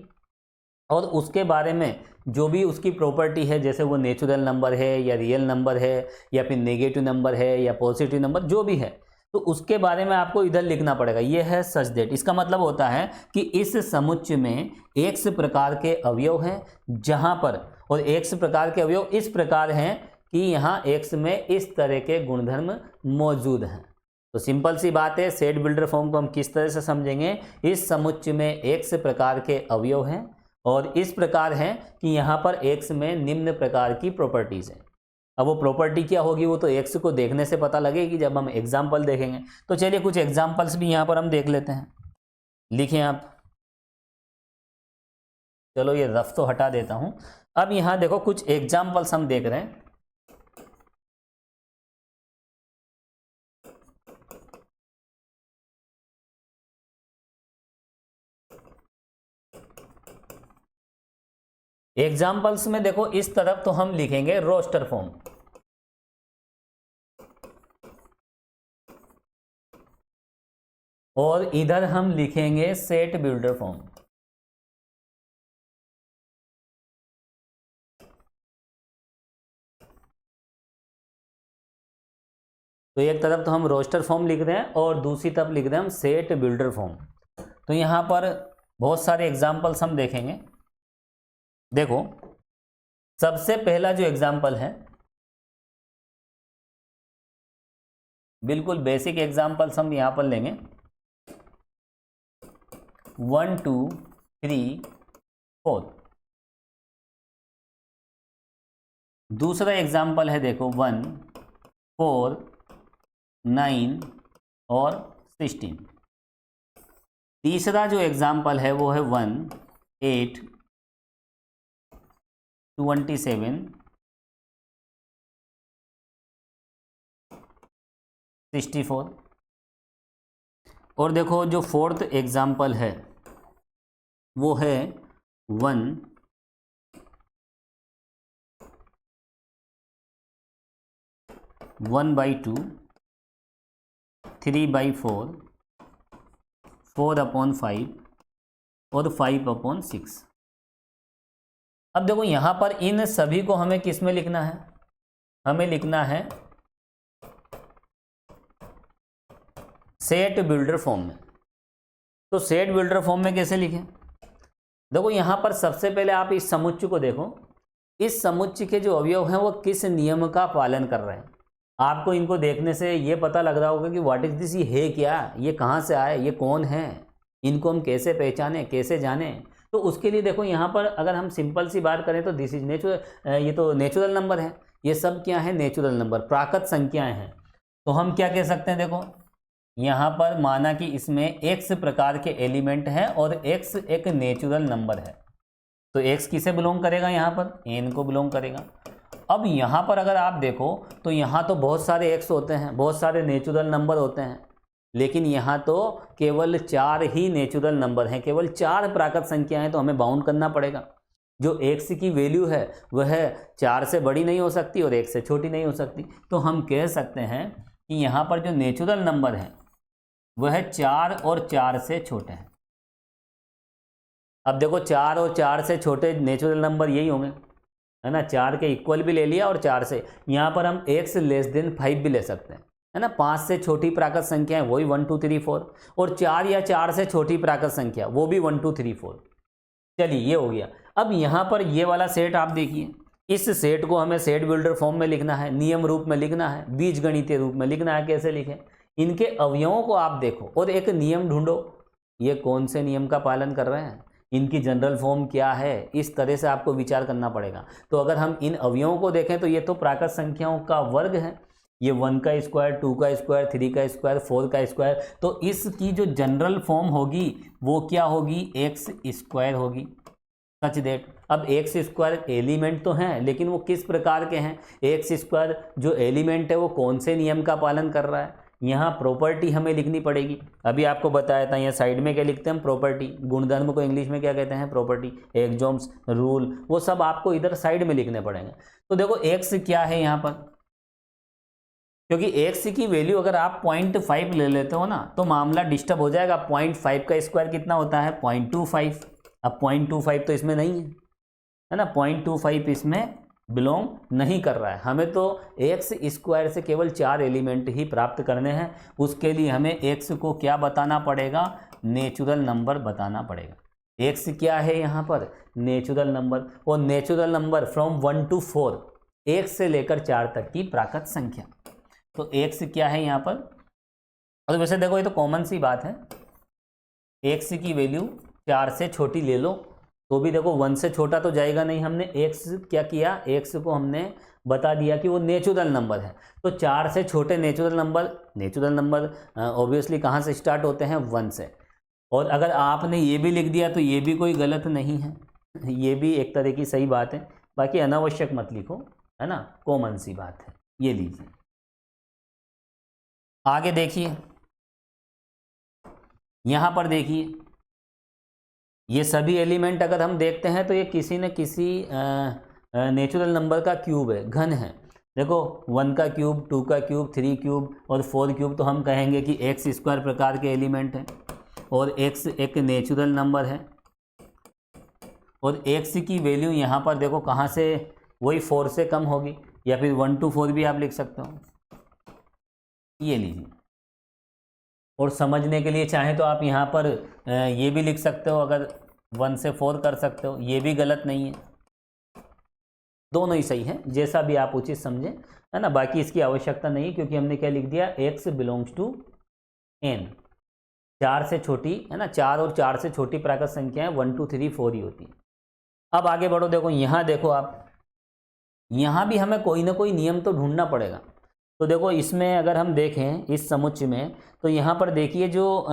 और उसके बारे में जो भी उसकी प्रॉपर्टी है, जैसे वो नेचुरल नंबर है या रियल नंबर है या फिर नेगेटिव नंबर है या पॉजिटिव नंबर जो भी है, तो उसके बारे में आपको इधर लिखना पड़ेगा। ये है सच दैट। इसका मतलब होता है कि इस समुच्चय में एक्स प्रकार के अवयव हैं जहां पर, और एक्स प्रकार के अवयव इस प्रकार हैं कि यहाँ एक्स में इस तरह के गुणधर्म मौजूद हैं। तो सिंपल सी बात है, सेट बिल्डर फॉर्म को हम किस तरह से समझेंगे, इस समुच्चय में एक्स प्रकार के अवयव हैं और इस प्रकार है कि यहाँ पर एक्स में निम्न प्रकार की प्रॉपर्टीज़ हैं। अब वो प्रॉपर्टी क्या होगी वो तो एक्स को देखने से पता लगेगी जब हम एग्जाम्पल देखेंगे। तो चलिए कुछ एग्जाम्पल्स भी यहाँ पर हम देख लेते हैं। लिखें आप, चलो ये रफ तो हटा देता हूँ। अब यहाँ देखो कुछ एग्जाम्पल्स हम देख रहे हैं। एग्जाम्पल्स में देखो इस तरफ तो हम लिखेंगे रोस्टर फॉर्म, और इधर हम लिखेंगे सेट बिल्डर फॉर्म। तो एक तरफ तो हम रोस्टर फॉर्म लिख रहे हैं और दूसरी तरफ लिख रहे हैं हम सेट बिल्डर फॉर्म। तो यहाँ पर बहुत सारे एग्जाम्पल्स हम देखेंगे। देखो सबसे पहला जो एग्जाम्पल है, बिल्कुल बेसिक एग्जाम्पल्स हम यहां पर लेंगे, 1 2 3 4। दूसरा एग्जाम्पल है देखो 1 4 9 और 16। तीसरा जो एग्जाम्पल है वो है 1 8 27 64। और देखो जो फोर्थ एग्जाम्पल है वो है 1 1/2 3/4 4/5 और 5/6। अब देखो यहाँ पर इन सभी को हमें किस में लिखना है, हमें लिखना है सेट बिल्डर फॉर्म में। तो सेट बिल्डर फॉर्म में कैसे लिखें, देखो यहाँ पर सबसे पहले आप इस समुच्चय को देखो। इस समुच्चय के जो अवयव हैं वो किस नियम का पालन कर रहे हैं। आपको इनको देखने से ये पता लग रहा होगा कि व्हाट इज दिस, ये है क्या, ये कहाँ से आए, ये कौन है, इनको हम कैसे पहचाने, कैसे जाने। तो उसके लिए देखो यहाँ पर अगर हम सिंपल सी बात करें तो दिस इज नेचुरल, ये तो नेचुरल नंबर है, ये सब क्या है नेचुरल नंबर, प्राकृत संख्याएं हैं। तो हम क्या कह सकते हैं, देखो यहाँ पर माना कि इसमें x प्रकार के एलिमेंट हैं और x एक नेचुरल नंबर है, तो x किसे बिलोंग करेगा, यहाँ पर n को बिलोंग करेगा। अब यहाँ पर अगर आप देखो तो यहाँ तो बहुत सारे x होते हैं, बहुत सारे नेचुरल नंबर होते हैं, लेकिन यहाँ तो केवल 4 ही नेचुरल नंबर हैं, केवल 4 प्राकृत संख्या हैं। तो हमें बाउंड करना पड़ेगा। जो x की वैल्यू है वह 4 से बड़ी नहीं हो सकती और 1 से छोटी नहीं हो सकती। तो हम कह सकते हैं कि यहाँ पर जो नेचुरल नंबर है वह 4 और 4 से छोटे हैं। अब देखो 4 और 4 से छोटे नेचुरल नंबर यही होंगे, है ना। 4 के इक्वल भी ले लिया और 4 से, यहाँ पर हम x <5 भी ले सकते हैं, है ना। 5 से छोटी प्राकृत संख्या है वही 1 2 3 4, और 4 या 4 से छोटी प्राकृत संख्या वो भी 1 2 3 4। चलिए ये हो गया। अब यहाँ पर ये वाला सेट आप देखिए, इस सेट को हमें सेट बिल्डर फॉर्म में लिखना है, नियम रूप में लिखना है, बीजगणितीय रूप में लिखना है। कैसे लिखें? इनके अवयवों को आप देखो और एक नियम ढूंढो, ये कौन से नियम का पालन कर रहे हैं, इनकी जनरल फॉर्म क्या है, इस तरह से आपको विचार करना पड़ेगा। तो अगर हम इन अवयवों को देखें तो ये तो प्राकृत संख्याओं का वर्ग है, ये 1 का स्क्वायर, 2 का स्क्वायर, 3 का स्क्वायर, 4 का स्क्वायर। तो इसकी जो जनरल फॉर्म होगी वो क्या होगी? एक्स स्क्वायर होगी। सच दैट अब एक्स स्क्वायर एलिमेंट तो हैं, लेकिन वो किस प्रकार के हैं? एक्स स्क्वायर जो एलिमेंट है वो कौन से नियम का पालन कर रहा है? यहाँ प्रॉपर्टी हमें लिखनी पड़ेगी। अभी आपको बताया था, यहाँ साइड में क्या लिखते हैं हम? प्रॉपर्टी। गुणधर्म को इंग्लिश में क्या कहते हैं? प्रॉपर्टी। एक्सोम्स, रूल, वो सब आपको इधर साइड में लिखने पड़ेंगे। तो देखो एक्स क्या है यहाँ पर, क्योंकि एक्स की वैल्यू अगर आप 0.5 ले लेते हो ना तो मामला डिस्टर्ब हो जाएगा। 0.5 का स्क्वायर कितना होता है? 0.25। अब 0.25 तो इसमें नहीं है ना, 0.25 इसमें बिलोंग नहीं कर रहा है। हमें तो एक्स स्क्वायर से केवल 4 एलिमेंट ही प्राप्त करने हैं। उसके लिए हमें एक्स को क्या बताना पड़ेगा? नेचुरल नंबर बताना पड़ेगा। एक्स क्या है यहाँ पर? Natural number. और नेचुरल नंबर फ्रॉम 1 to 4, 1 से लेकर 4 तक की प्राकृत संख्या। तो एक्स क्या है यहाँ पर? और वैसे देखो ये तो कॉमन सी बात है, एक्स की वैल्यू 4 से छोटी ले लो तो भी देखो 1 से छोटा तो जाएगा नहीं। हमने एक्स क्या किया? एक्स को हमने बता दिया कि वो नेचुरल नंबर है। तो 4 से छोटे नेचुरल नंबर ऑब्वियसली कहाँ से स्टार्ट होते हैं? 1 से। और अगर आपने ये भी लिख दिया तो ये भी कोई गलत नहीं है, ये भी एक तरह की सही बात है। बाकी अनावश्यक मत लिखो, है ना, कॉमन सी बात है। ये लीजिए, आगे देखिए, यहाँ पर देखिए, ये सभी एलिमेंट अगर हम देखते हैं तो ये किसी न किसी नेचुरल नंबर का क्यूब है, घन है। देखो 1 का क्यूब, 2 का क्यूब, 3 क्यूब और 4 क्यूब, तो हम कहेंगे कि एक्स स्क्वायर प्रकार के एलिमेंट हैं। और एक्स एक नेचुरल नंबर है। और एक्स की वैल्यू यहाँ पर देखो कहाँ से, वही 4 से कम होगी, या फिर 1 to 4 भी आप लिख सकते हो। ये लीजिए, और समझने के लिए चाहें तो आप यहाँ पर ये भी लिख सकते हो, अगर 1 से 4 कर सकते हो, ये भी गलत नहीं है, दोनों ही सही हैं, जैसा भी आप उचित समझें, है ना। बाकी इसकी आवश्यकता नहीं, क्योंकि हमने क्या लिख दिया? x belongs to n। 4 से छोटी, है ना, 4 और 4 से छोटी प्राकृत संख्याएं 1 2 3 4 ही होती हैं। अब आगे बढ़ो, देखो यहाँ देखो आप, यहाँ भी हमें कोई ना कोई नियम तो ढूंढना पड़ेगा। तो देखो इसमें अगर हम देखें इस समुच्चय में, तो यहाँ पर देखिए जो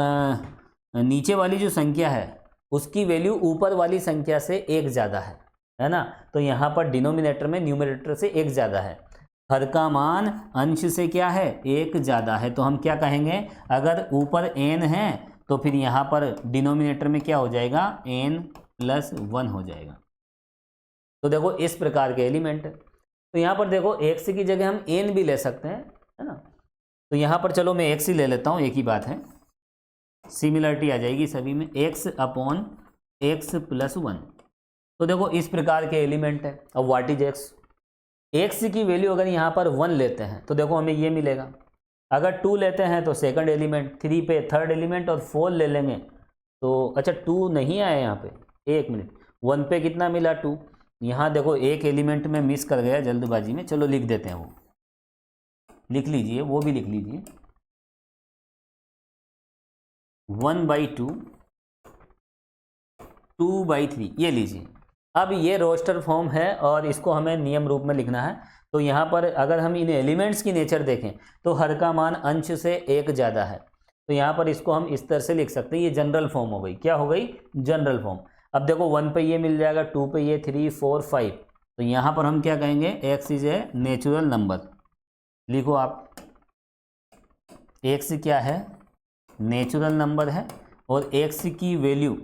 नीचे वाली जो संख्या है उसकी वैल्यू ऊपर वाली संख्या से 1 ज़्यादा है ना। तो यहाँ पर डिनोमिनेटर में न्यूमरेटर से 1 ज़्यादा है। हर का मान अंश से क्या है? 1 ज़्यादा है। तो हम क्या कहेंगे? अगर ऊपर n है तो फिर यहाँ पर डिनोमिनेटर में क्या हो जाएगा? n+1 हो जाएगा। तो देखो इस प्रकार के एलिमेंट है। तो यहाँ पर देखो x की जगह हम n भी ले सकते हैं, है ना। तो यहाँ पर चलो मैं x ही ले लेता हूँ, एक ही बात है, सिमिलरिटी आ जाएगी सभी में, x/x+1। तो देखो इस प्रकार के एलिमेंट है। अब व्हाट इज x? x की वैल्यू अगर यहाँ पर 1 लेते हैं तो देखो हमें ये मिलेगा। अगर 2 लेते हैं तो सेकंड एलिमेंट, 3 पे थर्ड एलिमेंट, और 4 ले लेंगे तो अच्छा 2 नहीं आया यहाँ पे, एक मिनट, 1 पे कितना मिला? 2। यहाँ देखो एक एलिमेंट में मिस कर गया जल्दबाजी में, चलो लिख देते हैं, वो लिख लीजिए, वो भी लिख लीजिए, 1/2, 2/3, ये लीजिए। अब ये रोस्टर फॉर्म है और इसको हमें नियम रूप में लिखना है। तो यहाँ पर अगर हम इन एलिमेंट्स की नेचर देखें तो हर का मान अंश से 1 ज़्यादा है। तो यहाँ पर इसको हम इस तरह से लिख सकते हैं, ये जनरल फॉर्म हो गई। क्या हो गई? General form. अब देखो 1 पे ये मिल जाएगा, 2 पे ये, 3 4 5। तो यहाँ पर हम क्या कहेंगे? x is a natural number. लिखो आप, x क्या है? नेचुरल नंबर है। और x की वैल्यू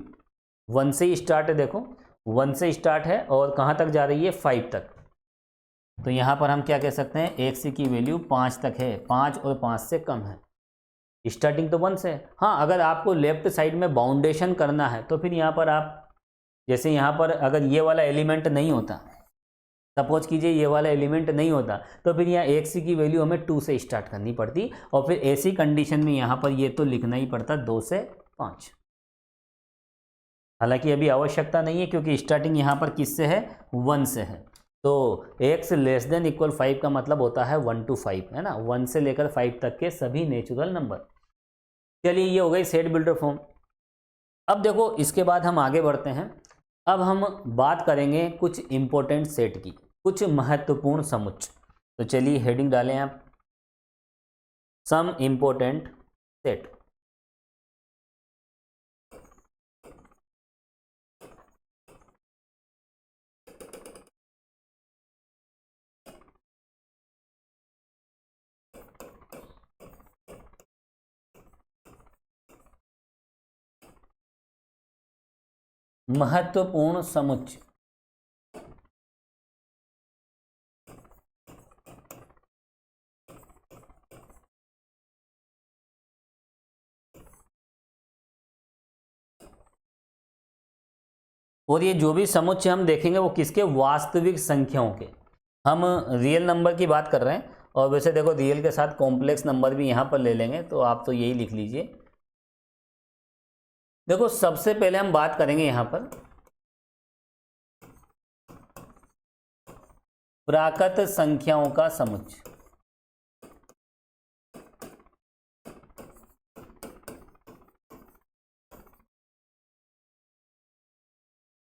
1 से ही स्टार्ट है, देखो 1 से स्टार्ट है और कहाँ तक जा रही है? 5 तक। तो यहाँ पर हम क्या कह सकते हैं? x की वैल्यू 5 तक है, 5 और 5 से कम है। स्टार्टिंग तो 1 से। हाँ, अगर आपको लेफ्ट साइड में बाउंडेशन करना है तो फिर यहाँ पर आप, जैसे यहाँ पर अगर ये वाला एलिमेंट नहीं होता, सपोज कीजिए ये वाला एलिमेंट नहीं होता तो फिर यहाँ एक्स की वैल्यू हमें 2 से स्टार्ट करनी पड़ती, और फिर ऐसी कंडीशन में यहाँ पर ये तो लिखना ही पड़ता 2 से 5। हालांकि अभी आवश्यकता नहीं है क्योंकि स्टार्टिंग यहाँ पर किससे है, 1 से है। तो x लेस देन इक्वल 5 का मतलब होता है 1 to 5, है ना, 1 से लेकर 5 तक के सभी नेचुरल नंबर। चलिए ये हो गई सेट बिल्डर फॉर्म। अब देखो इसके बाद हम आगे बढ़ते हैं। अब हम बात करेंगे कुछ इंपॉर्टेंट सेट की, कुछ महत्वपूर्ण समुच्चय। तो चलिए हेडिंग डालें आप, सम इंपॉर्टेंट सेट। महत्वपूर्ण समुच्चय। और ये जो भी समुच्चय हम देखेंगे वो किसके, वास्तविक संख्याओं के। हम रियल नंबर की बात कर रहे हैं, और वैसे देखो रियल के साथ कॉम्प्लेक्स नंबर भी यहाँ पर ले लेंगे, तो आप तो यही लिख लीजिए। देखो सबसे पहले हम बात करेंगे यहाँ पर प्राकृत संख्याओं का समुच्चय।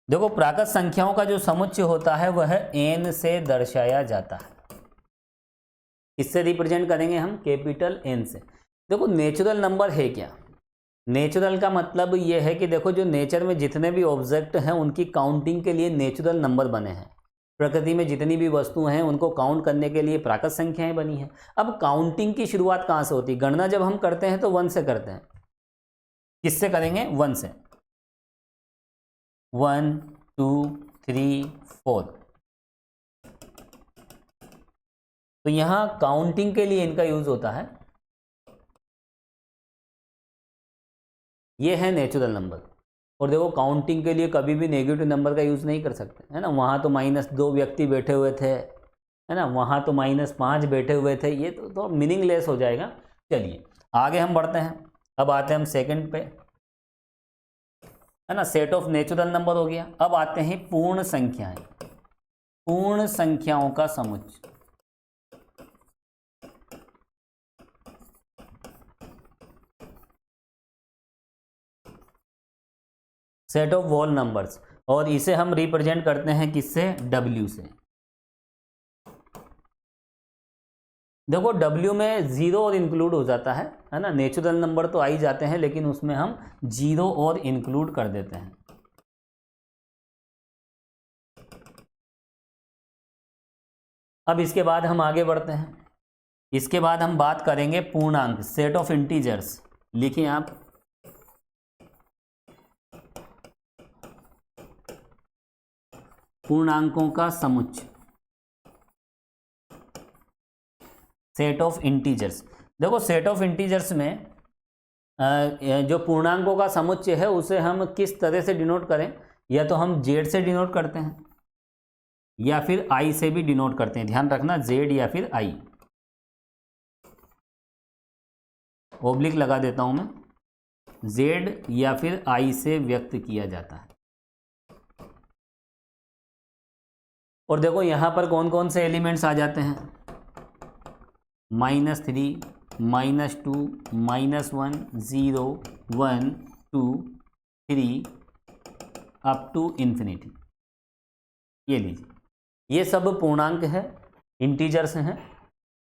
देखो प्राकृत संख्याओं का जो समुच्चय होता है वह n से दर्शाया जाता है। इससे रिप्रेजेंट करेंगे हम कैपिटल N से। देखो नेचुरल नंबर है क्या, नेचुरल का मतलब ये है कि देखो जो नेचर में जितने भी ऑब्जेक्ट हैं उनकी काउंटिंग के लिए नेचुरल नंबर बने हैं। प्रकृति में जितनी भी वस्तुएं हैं उनको काउंट करने के लिए प्राकृत संख्याएं बनी हैं। अब काउंटिंग की शुरुआत कहाँ से होती है, गणना जब हम करते हैं तो 1 से करते हैं। किससे करेंगे, 1 से। 1 2 3 4। तो यहां काउंटिंग के लिए इनका यूज होता है। ये है नेचुरल नंबर। और देखो काउंटिंग के लिए कभी भी नेगेटिव नंबर का यूज नहीं कर सकते, है ना। वहां तो -2 व्यक्ति बैठे हुए थे, है ना, वहां तो -5 बैठे हुए थे, ये तो मीनिंगलेस हो जाएगा। चलिए आगे हम बढ़ते हैं। अब आते हैं हम सेकंड पे, है ना, सेट ऑफ नेचुरल नंबर हो गया। अब आते हैं पूर्ण संख्याएं, पूर्ण संख्याओं का समुच्चय। सेट ऑफ होल नंबर्स, और इसे हम रिप्रेजेंट करते हैं किससे, W से। देखो W में 0 और इंक्लूड हो जाता है ना। नेचुरल नंबर तो आ ही जाते हैं लेकिन उसमें हम 0 और इंक्लूड कर देते हैं। अब इसके बाद हम आगे बढ़ते हैं। इसके बाद हम बात करेंगे पूर्णांक, सेट ऑफ इंटीजर्स। लिखिए आप, पूर्णांकों का समुच्चय, सेट ऑफ इंटीजर्स। देखो सेट ऑफ इंटीजर्स में जो पूर्णांकों का समुच्चय है उसे हम किस तरह से डिनोट करें, या तो हम Z से डिनोट करते हैं या फिर I से भी डिनोट करते हैं। ध्यान रखना, Z या फिर I। ओब्लिक लगा देता हूं मैं, Z या फिर I से व्यक्त किया जाता है। और देखो यहां पर कौन कौन से एलिमेंट्स आ जाते हैं, -3 -2 -1 0 1 2 3 अप टू इन्फिनिटी। ये लीजिए, ये सब पूर्णांक है, इंटीजर्स हैं।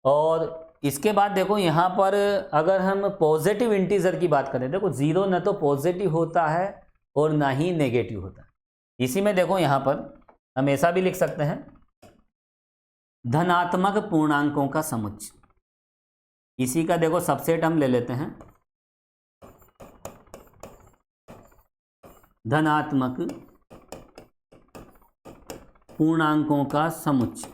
और इसके बाद देखो यहाँ पर अगर हम पॉजिटिव इंटीजर की बात करें, देखो 0 न तो पॉजिटिव होता है और ना ही नेगेटिव होता है। इसी में देखो यहाँ पर हम ऐसा भी लिख सकते हैं, धनात्मक पूर्णांकों का समुच्चय। इसी का देखो सबसेट हम ले लेते हैं, धनात्मक पूर्णांकों का समुच्चय।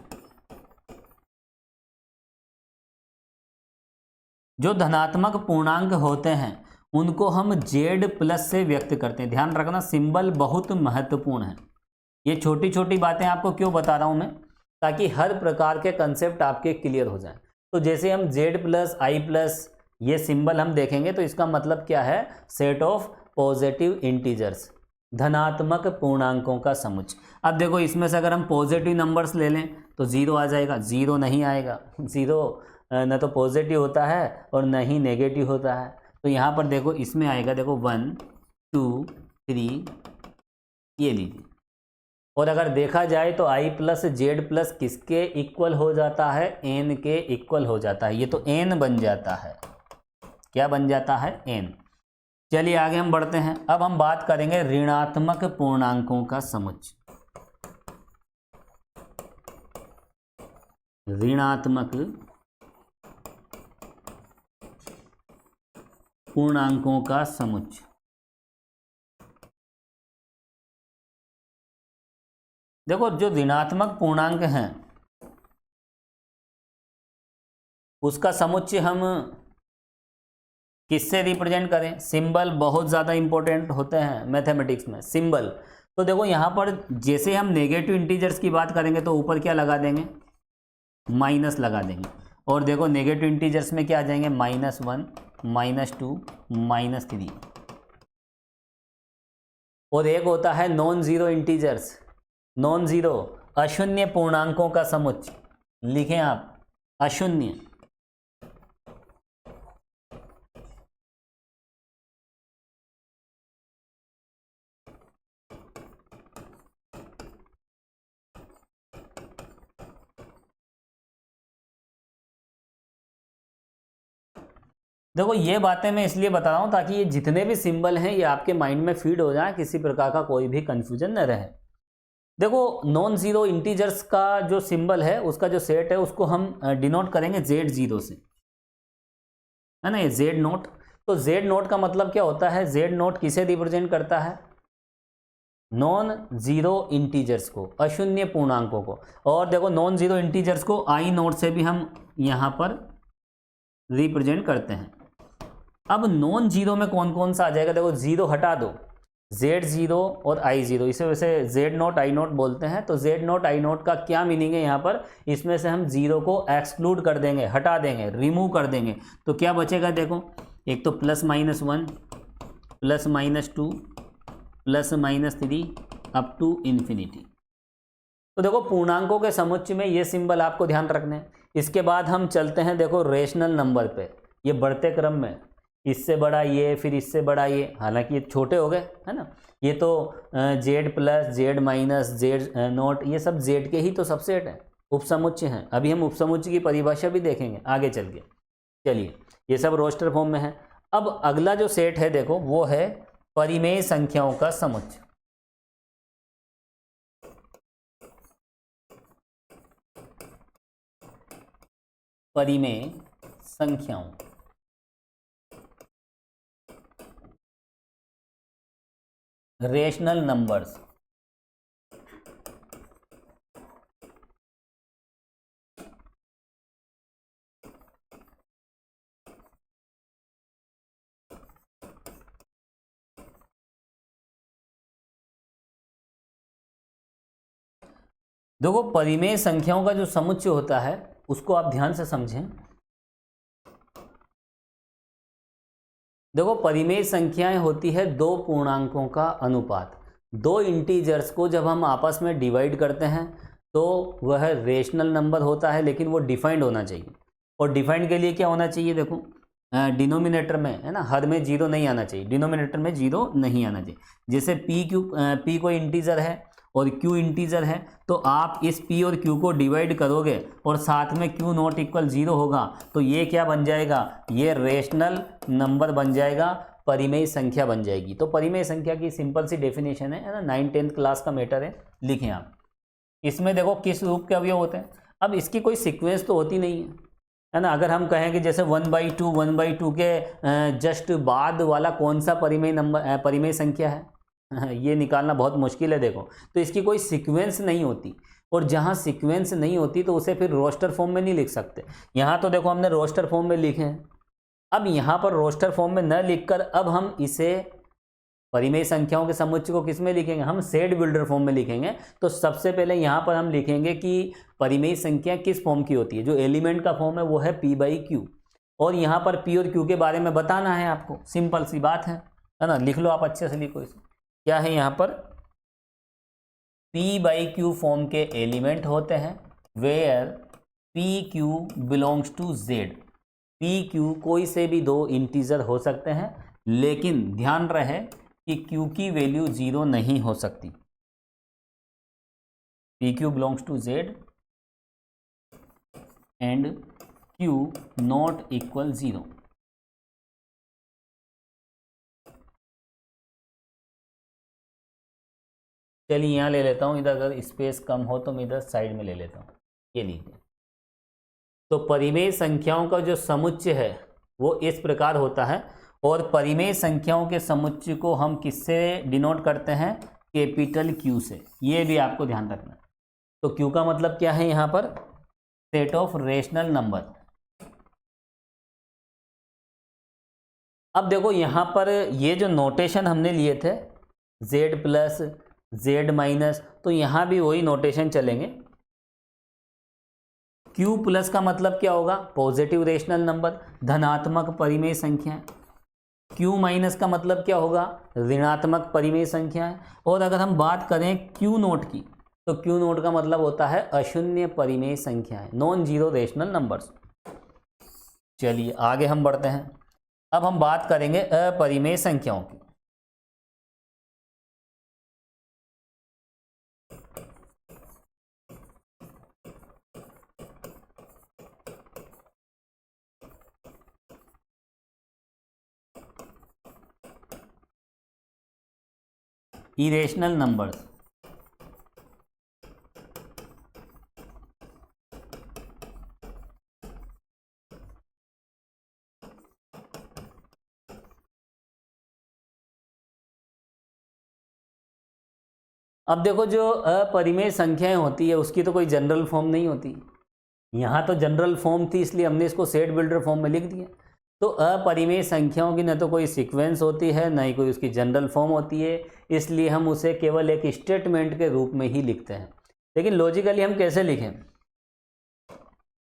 जो धनात्मक पूर्णांक होते हैं उनको हम Z+ से व्यक्त करते हैं। ध्यान रखना, सिंबल बहुत महत्वपूर्ण है। ये छोटी छोटी बातें आपको क्यों बता रहा हूं मैं, ताकि हर प्रकार के कंसेप्ट आपके क्लियर हो जाएं। तो जैसे हम z प्लस आई प्लस ये सिंबल हम देखेंगे तो इसका मतलब क्या है, सेट ऑफ पॉजिटिव इंटीजर्स, धनात्मक पूर्णांकों का समुच्चय। अब देखो इसमें से अगर हम पॉजिटिव नंबर्स ले लें तो 0 आ जाएगा, 0 नहीं आएगा, 0 न तो पॉजिटिव होता है और न ही नेगेटिव होता है। तो यहाँ पर देखो इसमें आएगा, देखो 1 2 3 ये लीजिए। और अगर देखा जाए तो i प्लस जेड प्लस किसके इक्वल हो जाता है, n के इक्वल हो जाता है। ये तो n बन जाता है, क्या बन जाता है, n। चलिए आगे हम बढ़ते हैं। अब हम बात करेंगे ऋणात्मक पूर्णांकों का समुच्चय। ऋणात्मक पूर्णांकों का समुच्चय। देखो जो ऋणात्मक पूर्णांक हैं उसका समुच्चय हम किससे रिप्रेजेंट करें, सिंबल बहुत ज़्यादा इंपॉर्टेंट होते हैं मैथमेटिक्स में, सिंबल। तो देखो यहाँ पर जैसे हम नेगेटिव इंटीजर्स की बात करेंगे तो ऊपर क्या लगा देंगे, माइनस लगा देंगे। और देखो नेगेटिव इंटीजर्स में क्या आ जाएंगे, -1 -2 -3। और एक होता है non zero integers, non zero अशून्य पूर्णांकों का समुच्चय, लिखें आप अशून्य। देखो ये बातें मैं इसलिए बता रहा हूं ताकि ये जितने भी सिंबल हैं ये आपके माइंड में फीड हो जाए, किसी प्रकार का कोई भी कंफ्यूजन न रहे। देखो नॉन जीरो इंटीजर्स का जो सिंबल है उसका जो सेट है उसको हम डिनोट करेंगे Z0 से, है ना, ये Z0। तो Z0 का मतलब क्या होता है, Z0 किसे रिप्रेजेंट करता है, नॉन जीरो इंटीजर्स को, अशून्य पूर्णांकों को। और देखो नॉन जीरो इंटीजर्स को I0 से भी हम यहाँ पर रिप्रेजेंट करते हैं। अब नॉन जीरो में कौन कौन सा आ जाएगा, देखो जीरो हटा दो, Z0 और I0, इसे वैसे Z0 I0 बोलते हैं। तो Z0 I0 का क्या मीनिंग है, यहाँ पर इसमें से हम जीरो को एक्सक्लूड कर देंगे, हटा देंगे, रिमूव कर देंगे। तो क्या बचेगा, देखो एक तो +-1 +-2 +-3 अप टू इन्फिनिटी। तो देखो पूर्णांकों के समुच्चय में ये सिंबल आपको ध्यान रखने हैं। इसके बाद हम चलते हैं देखो रेशनल नंबर पे, ये बढ़ते क्रम में, इससे बड़ा ये, फिर इससे बड़ा ये, हालांकि ये छोटे हो गए, है ना। ये तो Z plus Z minus Z0 ये सब Z के ही तो सबसेट हैं, उपसमुच्चय हैं। अभी हम उपसमुच्चय की परिभाषा भी देखेंगे आगे चल के। चलिए ये सब रोस्टर फॉर्म में है। अब अगला जो सेट है देखो वो है परिमेय संख्याओं का समुच्चय। परिमेय संख्याओं, रेशनल नंबर्स। देखो परिमेय संख्याओं का जो समुच्चय होता है उसको आप ध्यान से समझें। देखो परिमेय संख्याएं होती है दो पूर्णांकों का अनुपात। दो इंटीजर्स को जब हम आपस में डिवाइड करते हैं तो वह रेशनल नंबर होता है, लेकिन वो डिफाइंड होना चाहिए। और डिफाइंड के लिए क्या होना चाहिए, देखो डिनोमिनेटर में, है ना, हर में जीरो नहीं आना चाहिए, डिनोमिनेटर में जीरो नहीं आना चाहिए। जैसे पी कोई इंटीजर है और q इंटीजर है, तो आप इस p और q को डिवाइड करोगे और साथ में q नॉट इक्वल 0 होगा, तो ये क्या बन जाएगा, ये रेशनल नंबर बन जाएगा, परिमेय संख्या बन जाएगी। तो परिमेय संख्या की सिंपल सी डेफिनेशन है ना, 9th क्लास का मैटर है, लिखें आप। इसमें देखो किस रूप के अवयव होते हैं। अब इसकी कोई सीक्वेंस तो होती नहीं है ना। अगर हम कहें कि जैसे 1/2 के जस्ट बाद वाला कौन सा परिमेय संख्या है, ये निकालना बहुत मुश्किल है। देखो तो इसकी कोई सीक्वेंस नहीं होती, और जहाँ सीक्वेंस नहीं होती तो उसे फिर रोस्टर फॉर्म में नहीं लिख सकते। यहाँ तो देखो हमने रोस्टर फॉर्म में लिखे हैं। अब यहाँ पर रोस्टर फॉर्म में न लिखकर अब हम इसे परिमेय संख्याओं के समुच्चय को किस में लिखेंगे? हम सेट बिल्डर फॉर्म में लिखेंगे। तो सबसे पहले यहाँ पर हम लिखेंगे कि परिमेय संख्या किस फॉर्म की होती है। जो एलिमेंट का फॉर्म है वो है P बाई क्यू, और यहाँ पर P और Q के बारे में बताना है आपको, सिंपल सी बात है ना। लिख लो आप, अच्छे से लिखो इसे। क्या है यहाँ पर? P बाई क्यू फॉर्म के एलिमेंट होते हैं, where PQ belongs to Z। PQ कोई से भी दो इंटीजर हो सकते हैं, लेकिन ध्यान रहे कि Q की वैल्यू 0 नहीं हो सकती। PQ belongs to Z and Q not equal 0। चलिए यहाँ ले लेता हूँ, इधर अगर स्पेस कम हो तो मैं इधर साइड में ले लेता हूँ, ये लीजिए। तो परिमेय संख्याओं का जो समुच्चय है वो इस प्रकार होता है, और परिमेय संख्याओं के समुच्चय को हम किससे डिनोट करते हैं? कैपिटल Q से। ये भी आपको ध्यान रखना है। तो Q का मतलब क्या है यहाँ पर? Set of rational number. अब देखो यहाँ पर ये जो नोटेशन हमने लिए थे Z प्लस Z माइनस, तो यहाँ भी वही नोटेशन चलेंगे। Q प्लस का मतलब क्या होगा? पॉजिटिव रेशनल नंबर, धनात्मक परिमेय संख्याएं। Q माइनस का मतलब क्या होगा? ऋणात्मक परिमेय संख्याएं। और अगर हम बात करें Q नोट की, तो Q नोट का मतलब होता है अशून्य परिमेय संख्याएं, नॉन जीरो रेशनल नंबर्स। चलिए आगे हम बढ़ते हैं। अब हम बात करेंगे अपरिमेय संख्याओं की। Irrational numbers. अब देखो जो अपरिमेय संख्याएं होती है उसकी तो कोई जनरल फॉर्म नहीं होती। यहाँ तो जनरल फॉर्म थी, इसलिए हमने इसको सेट बिल्डर फॉर्म में लिख दिया। तो अपरिमेय संख्याओं की न तो कोई सीक्वेंस होती है, न ही कोई उसकी जनरल फॉर्म होती है, इसलिए हम उसे केवल एक स्टेटमेंट के रूप में ही लिखते हैं। लेकिन लॉजिकली हम कैसे लिखें?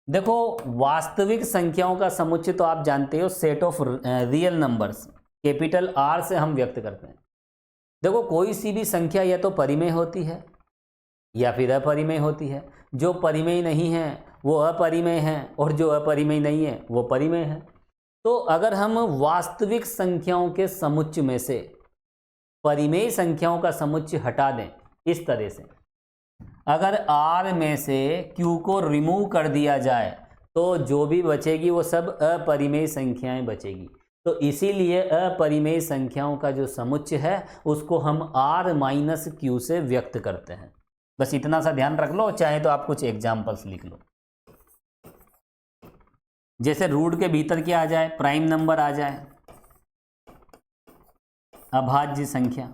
देखो वास्तविक संख्याओं का समुच्चय तो आप जानते हो, set of real numbers, capital R से हम व्यक्त करते हैं। देखो कोई सी भी संख्या या तो परिमेय होती है या फिर अपरिमेय होती है। जो परिमेय नहीं है वो अपरिमेय है, और जो अपरिमेय नहीं है वो परिमेय है। तो अगर हम वास्तविक संख्याओं के समुच्चय में से परिमेय संख्याओं का समुच्चय हटा दें इस तरह से, अगर R में से Q को रिमूव कर दिया जाए तो जो भी बचेगी वो सब अपरिमेय संख्याएं बचेगी। तो इसीलिए अपरिमेय संख्याओं का जो समुच्चय है उसको हम R माइनस Q से व्यक्त करते हैं। बस इतना सा ध्यान रख लो, चाहे तो आप कुछ एग्जाम्पल्स लिख लो। जैसे रूट के भीतर क्या आ जाए? प्राइम नंबर आ जाए, अभाज्य संख्या,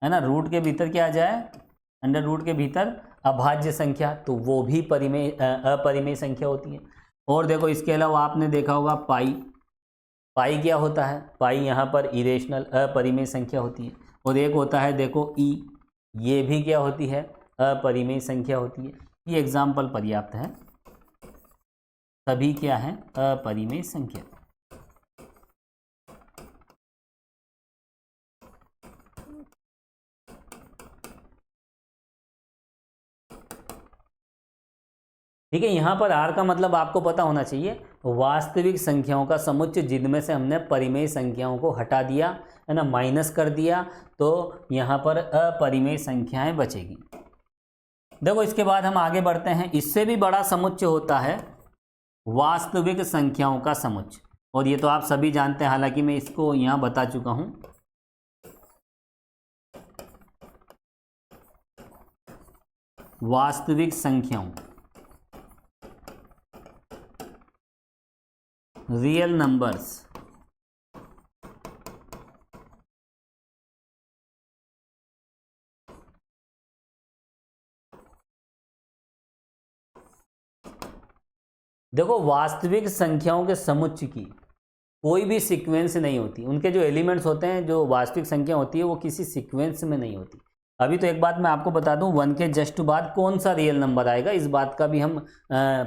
है ना। रूट के भीतर क्या आ जाए? अंडर रूट के भीतर अभाज्य संख्या, तो वो भी परिमेय अपरिमेय संख्या होती है। और देखो इसके अलावा आपने देखा होगा पाई। पाई क्या होता है? पाई यहाँ पर इरेशनल अपरिमेय संख्या होती है। और एक होता है देखो ई, ये भी क्या होती है? अपरिमेय संख्या होती है। ये एग्जाम्पल पर्याप्त है, सभी क्या है? अपरिमेय संख्या। ठीक है, यहाँ पर R का मतलब आपको पता होना चाहिए, वास्तविक संख्याओं का समुच्चय जिनमें से हमने परिमेय संख्याओं को हटा दिया, है ना, माइनस कर दिया, तो यहाँ पर अपरिमेय संख्याएं बचेगी। देखो इसके बाद हम आगे बढ़ते हैं। इससे भी बड़ा समुच्चय होता है वास्तविक संख्याओं का समुच्चय, और ये तो आप सभी जानते हैं, हालांकि मैं इसको यहाँ बता चुका हूँ। वास्तविक संख्याओं, रियल नंबर्स, देखो वास्तविक संख्याओं के समुच्चय की कोई भी सीक्वेंस नहीं होती, उनके जो एलिमेंट्स होते हैं, जो वास्तविक संख्या होती है, वो किसी सीक्वेंस में नहीं होती। अभी तो एक बात मैं आपको बता दूं, 1 के जस्ट बाद कौन सा रियल नंबर आएगा, इस बात का भी हम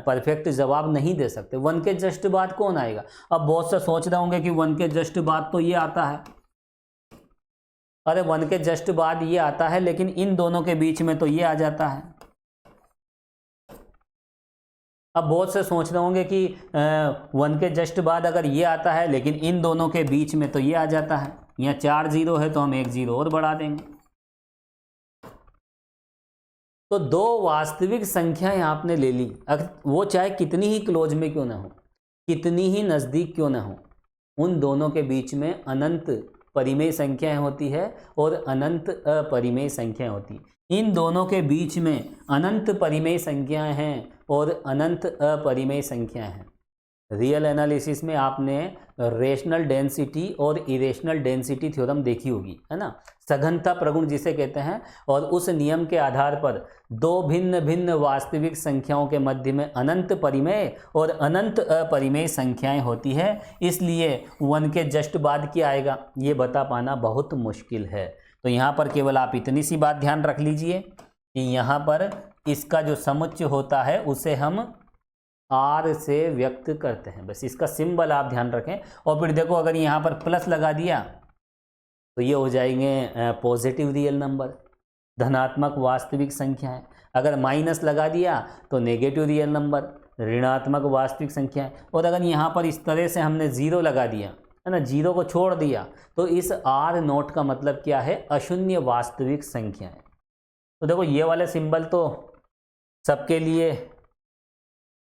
परफेक्ट जवाब नहीं दे सकते। 1 के जस्ट बाद कौन आएगा? अब बहुत से सोच रहे होंगे कि 1 के जस्ट बाद तो ये आता है, अरे 1 के जस्ट बाद ये आता है, लेकिन इन दोनों के बीच में तो ये आ जाता है। अब बहुत से सोच रहे होंगे कि 1 के जस्ट बाद अगर ये आता है, लेकिन इन दोनों के बीच में तो ये आ जाता है। यहाँ 4 जीरो है तो हम 1 जीरो और बढ़ा देंगे। तो दो वास्तविक संख्याएं आपने ले ली, अगर वो चाहे कितनी ही क्लोज में क्यों ना हो, कितनी ही नज़दीक क्यों ना हो, उन दोनों के बीच में अनंत परिमेय संख्याएं होती है और अनंत अपरिमेय संख्याएं होती हैं। इन दोनों के बीच में अनंत परिमेय संख्याएं हैं और अनंत अपरिमेय संख्याएं हैं। रियल एनालिसिस में आपने रेशनल डेंसिटी और इरेशनल डेंसिटी थ्योरम देखी होगी, है ना, सघनता प्रगुण जिसे कहते हैं। और उस नियम के आधार पर दो भिन्न भिन्न वास्तविक संख्याओं के मध्य में अनंत परिमेय और अनंत अपरिमेय संख्याएं होती है। इसलिए 1 के जस्ट बाद क्या आएगा ये बता पाना बहुत मुश्किल है। तो यहाँ पर केवल आप इतनी सी बात ध्यान रख लीजिए कि यहाँ पर इसका जो समुच्चय होता है उसे हम R से व्यक्त करते हैं, बस इसका सिंबल आप ध्यान रखें। और फिर देखो, अगर यहाँ पर प्लस लगा दिया तो ये हो जाएंगे पॉजिटिव रियल नंबर, धनात्मक वास्तविक संख्या है। अगर माइनस लगा दिया तो नेगेटिव रियल नंबर, ऋणात्मक वास्तविक संख्या है। और अगर यहाँ पर इस तरह से हमने जीरो लगा दिया, है ना, जीरो को छोड़ दिया, तो इस R नोट का मतलब क्या है? अशून्य वास्तविक संख्या है। तो देखो, ये वाले सिंबल तो सबके लिए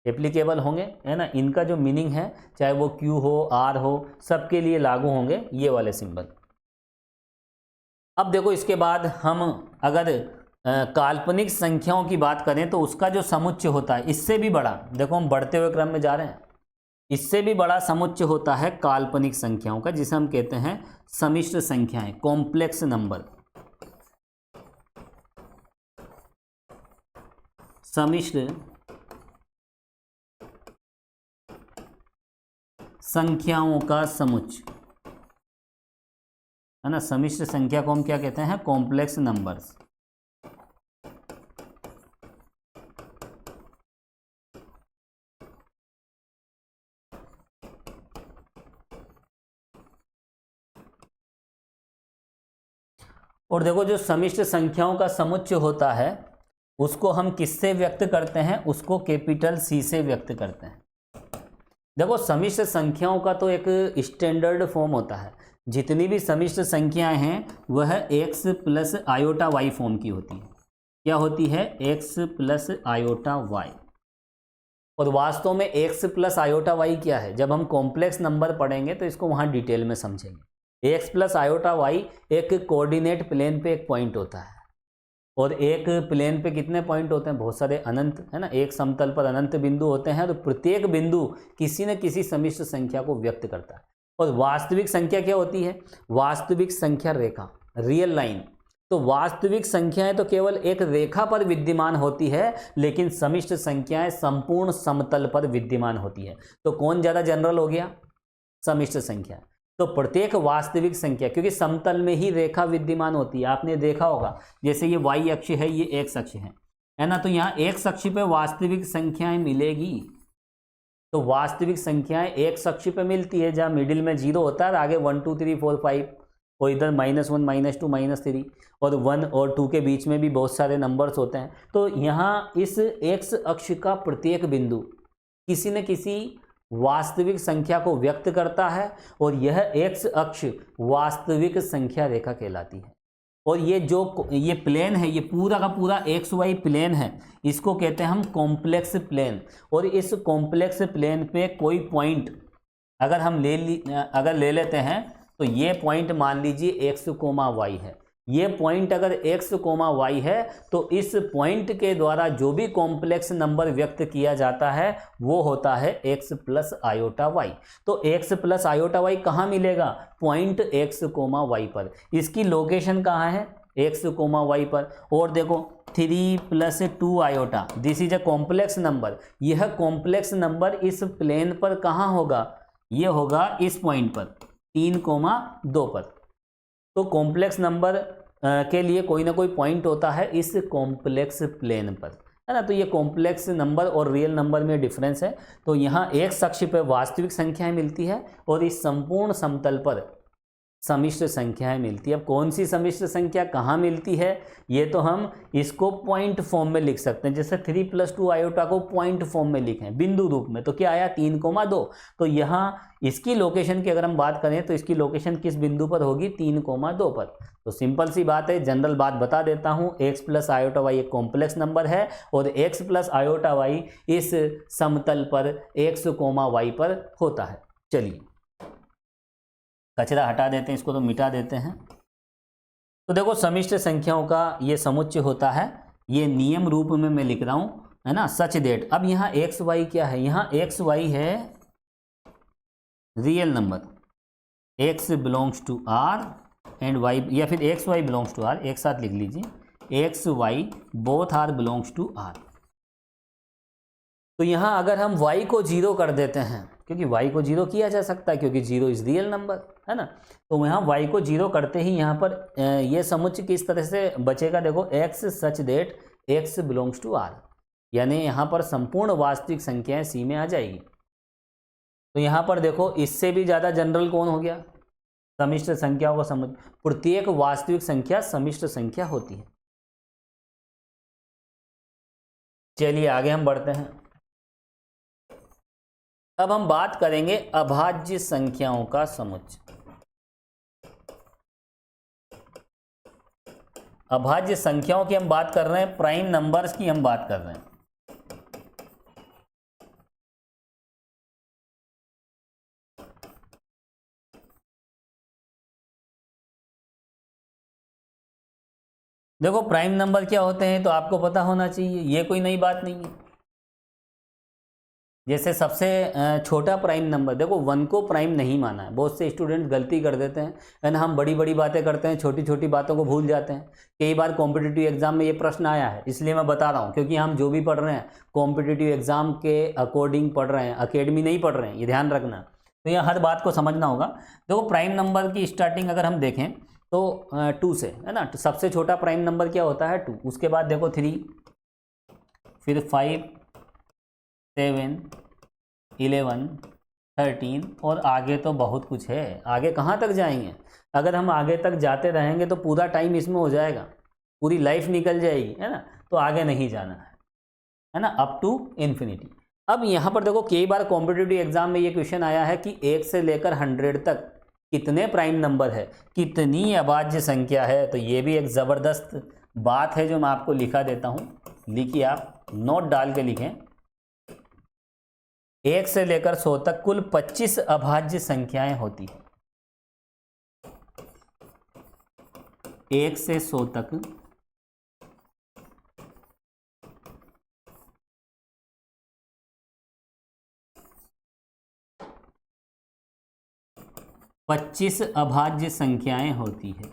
एप्लीकेबल होंगे, है ना, इनका जो मीनिंग है चाहे वो Q हो R हो, सबके लिए लागू होंगे ये वाले सिंबल। अब देखो, इसके बाद हम अगर काल्पनिक संख्याओं की बात करें तो उसका जो समुच्चय होता है इससे भी बड़ा, देखो हम बढ़ते हुए क्रम में जा रहे हैं, इससे भी बड़ा समुच्चय होता है काल्पनिक संख्याओं का, जिसे हम कहते हैं सम्मिश्र संख्याएं, कॉम्प्लेक्स नंबर। सम्मिश्र संख्याओं का समुच्चय, है ना, सम्मिश्र संख्या को हम क्या कहते हैं? Complex numbers. और देखो, जो सम्मिश्र संख्याओं का समुच्चय होता है उसको हम किससे व्यक्त करते हैं? उसको कैपिटल C से व्यक्त करते हैं। देखो, सम्मिश्र संख्याओं का तो एक स्टैंडर्ड फॉर्म होता है, जितनी भी सम्मिश्र संख्याएं हैं वह x plus iota y form की होती है। क्या होती है? x plus iota y। और वास्तव में x प्लस आयोटा y क्या है, जब हम कॉम्प्लेक्स नंबर पढ़ेंगे तो इसको वहाँ डिटेल में समझेंगे। x प्लस आयोटा y एक कोऑर्डिनेट प्लेन पे एक पॉइंट होता है, और एक प्लेन पे कितने पॉइंट होते हैं? बहुत सारे, अनंत, है ना। एक समतल पर अनंत बिंदु होते हैं, तो प्रत्येक बिंदु किसी न किसी सम्मिश्र संख्या को व्यक्त करता है। और वास्तविक संख्या क्या होती है? वास्तविक संख्या रेखा, रियल लाइन। तो वास्तविक संख्याएं तो केवल एक रेखा पर विद्यमान होती है, लेकिन सम्मिश्र संख्याएं संपूर्ण समतल पर विद्यमान होती है। तो कौन ज़्यादा जनरल हो गया? सम्मिश्र संख्या। तो प्रत्येक वास्तविक संख्या, क्योंकि समतल में ही रेखा विद्यमान होती है, आपने देखा होगा, जैसे ये y अक्ष है, ये x अक्ष है ना, तो यहाँ x अक्ष पे वास्तविक संख्याएं मिलेगी। तो वास्तविक संख्याएं x अक्ष पे मिलती है, जहाँ मिडिल में 0 होता है, आगे 1 2 3 4 5, और इधर -1 -2 -3, और 1 और 2 के बीच में भी बहुत सारे नंबर्स होते हैं। तो यहाँ इस x अक्ष का प्रत्येक बिंदु किसी न किसी वास्तविक संख्या को व्यक्त करता है, और यह x अक्ष वास्तविक संख्या रेखा कहलाती है। और ये प्लेन है, ये पूरा का पूरा XY प्लेन है, इसको कहते हैं हम कॉम्प्लेक्स प्लेन। और इस कॉम्प्लेक्स प्लेन पे कोई पॉइंट अगर हम ले लेते हैं, तो ये पॉइंट मान लीजिए x, y है। ये पॉइंट अगर x, y है, तो इस पॉइंट के द्वारा जो भी कॉम्प्लेक्स नंबर व्यक्त किया जाता है वो होता है x प्लस आयोटा y। तो x प्लस आयोटा y कहाँ मिलेगा? पॉइंट x, y पर। इसकी लोकेशन कहाँ है? x, y पर। और देखो 3 + 2 iota, this is a complex number. यह कॉम्प्लेक्स नंबर इस प्लेन पर कहाँ होगा? ये होगा इस पॉइंट पर 3,2 पर। तो कॉम्प्लेक्स नंबर के लिए कोई ना कोई पॉइंट होता है इस कॉम्प्लेक्स प्लेन पर, है ना। तो ये कॉम्प्लेक्स नंबर और रियल नंबर में डिफरेंस है। तो यहाँ एक अक्ष पर वास्तविक संख्याएं मिलती है और इस संपूर्ण समतल पर समिश्र संख्याएं मिलती है। अब कौन सी समिश्र संख्या कहाँ मिलती है, ये तो हम इसको पॉइंट फॉर्म में लिख सकते हैं। जैसे 3+2 आयोटा को पॉइंट फॉर्म में लिखें बिंदु रूप में, तो क्या आया 3,2। तो यहाँ इसकी लोकेशन की अगर हम बात करें तो इसकी लोकेशन किस बिंदु पर होगी, 3,2 पर। तो सिंपल सी बात है, जनरल बात बता देता हूँ, x प्लस आयोटा वाई एक कॉम्प्लेक्स नंबर है और x प्लस आयोटा वाई इस समतल पर x, y पर होता है। चलिए कचरा हटा देते हैं, इसको तो मिटा देते हैं। तो देखो समिश्र संख्याओं का ये समुच्चय होता है, ये नियम रूप में मैं लिख रहा हूँ, है ना, सच दैट। अब यहाँ एक्स वाई क्या है, यहाँ एक्स वाई है real number, X belongs to R and Y, या फिर X Y belongs to R, एक साथ लिख लीजिए, X Y both are belongs to R. तो यहाँ अगर हम y को 0 कर देते हैं, क्योंकि y को 0 किया जा सकता है क्योंकि 0 इज रियल नंबर, है ना। तो यहाँ y को 0 करते ही यहाँ पर ये समुच्चय किस तरह से बचेगा, देखो x such that x belongs to r, यानी यहाँ पर संपूर्ण वास्तविक संख्याएं C में आ जाएगी। तो यहाँ पर देखो इससे भी ज़्यादा जनरल कौन हो गया, समिश्र संख्याओं को समझ, प्रत्येक वास्तविक संख्या समिश्र संख्या होती है। चलिए आगे हम बढ़ते हैं। अब हम बात करेंगे अभाज्य संख्याओं का समुच्चय। अभाज्य संख्याओं की हम बात कर रहे हैं, प्राइम नंबर्स की हम बात कर रहे हैं। देखो प्राइम नंबर क्या होते हैं तो आपको पता होना चाहिए, ये कोई नई बात नहीं है। जैसे सबसे छोटा प्राइम नंबर, देखो 1 को प्राइम नहीं माना है, बहुत से स्टूडेंट गलती कर देते हैं, है ना। हम बड़ी बड़ी बातें करते हैं, छोटी छोटी बातों को भूल जाते हैं। कई बार कॉम्पिटिटिव एग्जाम में ये प्रश्न आया है, इसलिए मैं बता रहा हूँ, क्योंकि हम जो भी पढ़ रहे हैं कॉम्पिटिटिव एग्जाम के अकॉर्डिंग पढ़ रहे हैं, अकेडमी नहीं पढ़ रहे हैं, ये ध्यान रखना। तो यहाँ हर बात को समझना होगा। देखो प्राइम नंबर की स्टार्टिंग अगर हम देखें तो 2 से, है ना। तो सबसे छोटा प्राइम नंबर क्या होता है, 2। उसके बाद देखो 3, फिर 5, 7, 11, 13 और आगे तो बहुत कुछ है। आगे कहाँ तक जाएंगे, अगर हम आगे तक जाते रहेंगे तो पूरा टाइम इसमें हो जाएगा, पूरी लाइफ निकल जाएगी, है ना। तो आगे नहीं जाना है ना, अप टू इन्फिनिटी। अब यहाँ पर देखो कई बार कॉम्पिटिटिव एग्जाम में ये क्वेश्चन आया है कि 1 से लेकर 100 तक कितने प्राइम नंबर है, कितनी अभाज्य संख्या है। तो ये भी एक ज़बरदस्त बात है जो मैं आपको लिखा देता हूँ, लिखिए आप नोट डाल के लिखें। 1 से लेकर 100 तक कुल 25 अभाज्य संख्याएं होती है। 1 से 100 तक पच्चीस अभाज्य संख्याएं होती है।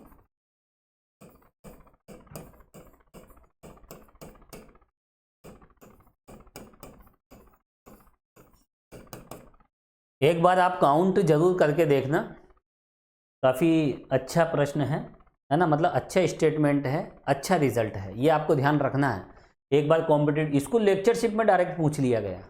एक बार आप काउंट जरूर करके देखना, काफ़ी अच्छा प्रश्न है ना, मतलब अच्छा स्टेटमेंट है, अच्छा रिजल्ट है, ये आपको ध्यान रखना है। एक बार कॉम्पिटिटिव इसको लेक्चरशिप में डायरेक्ट पूछ लिया गया,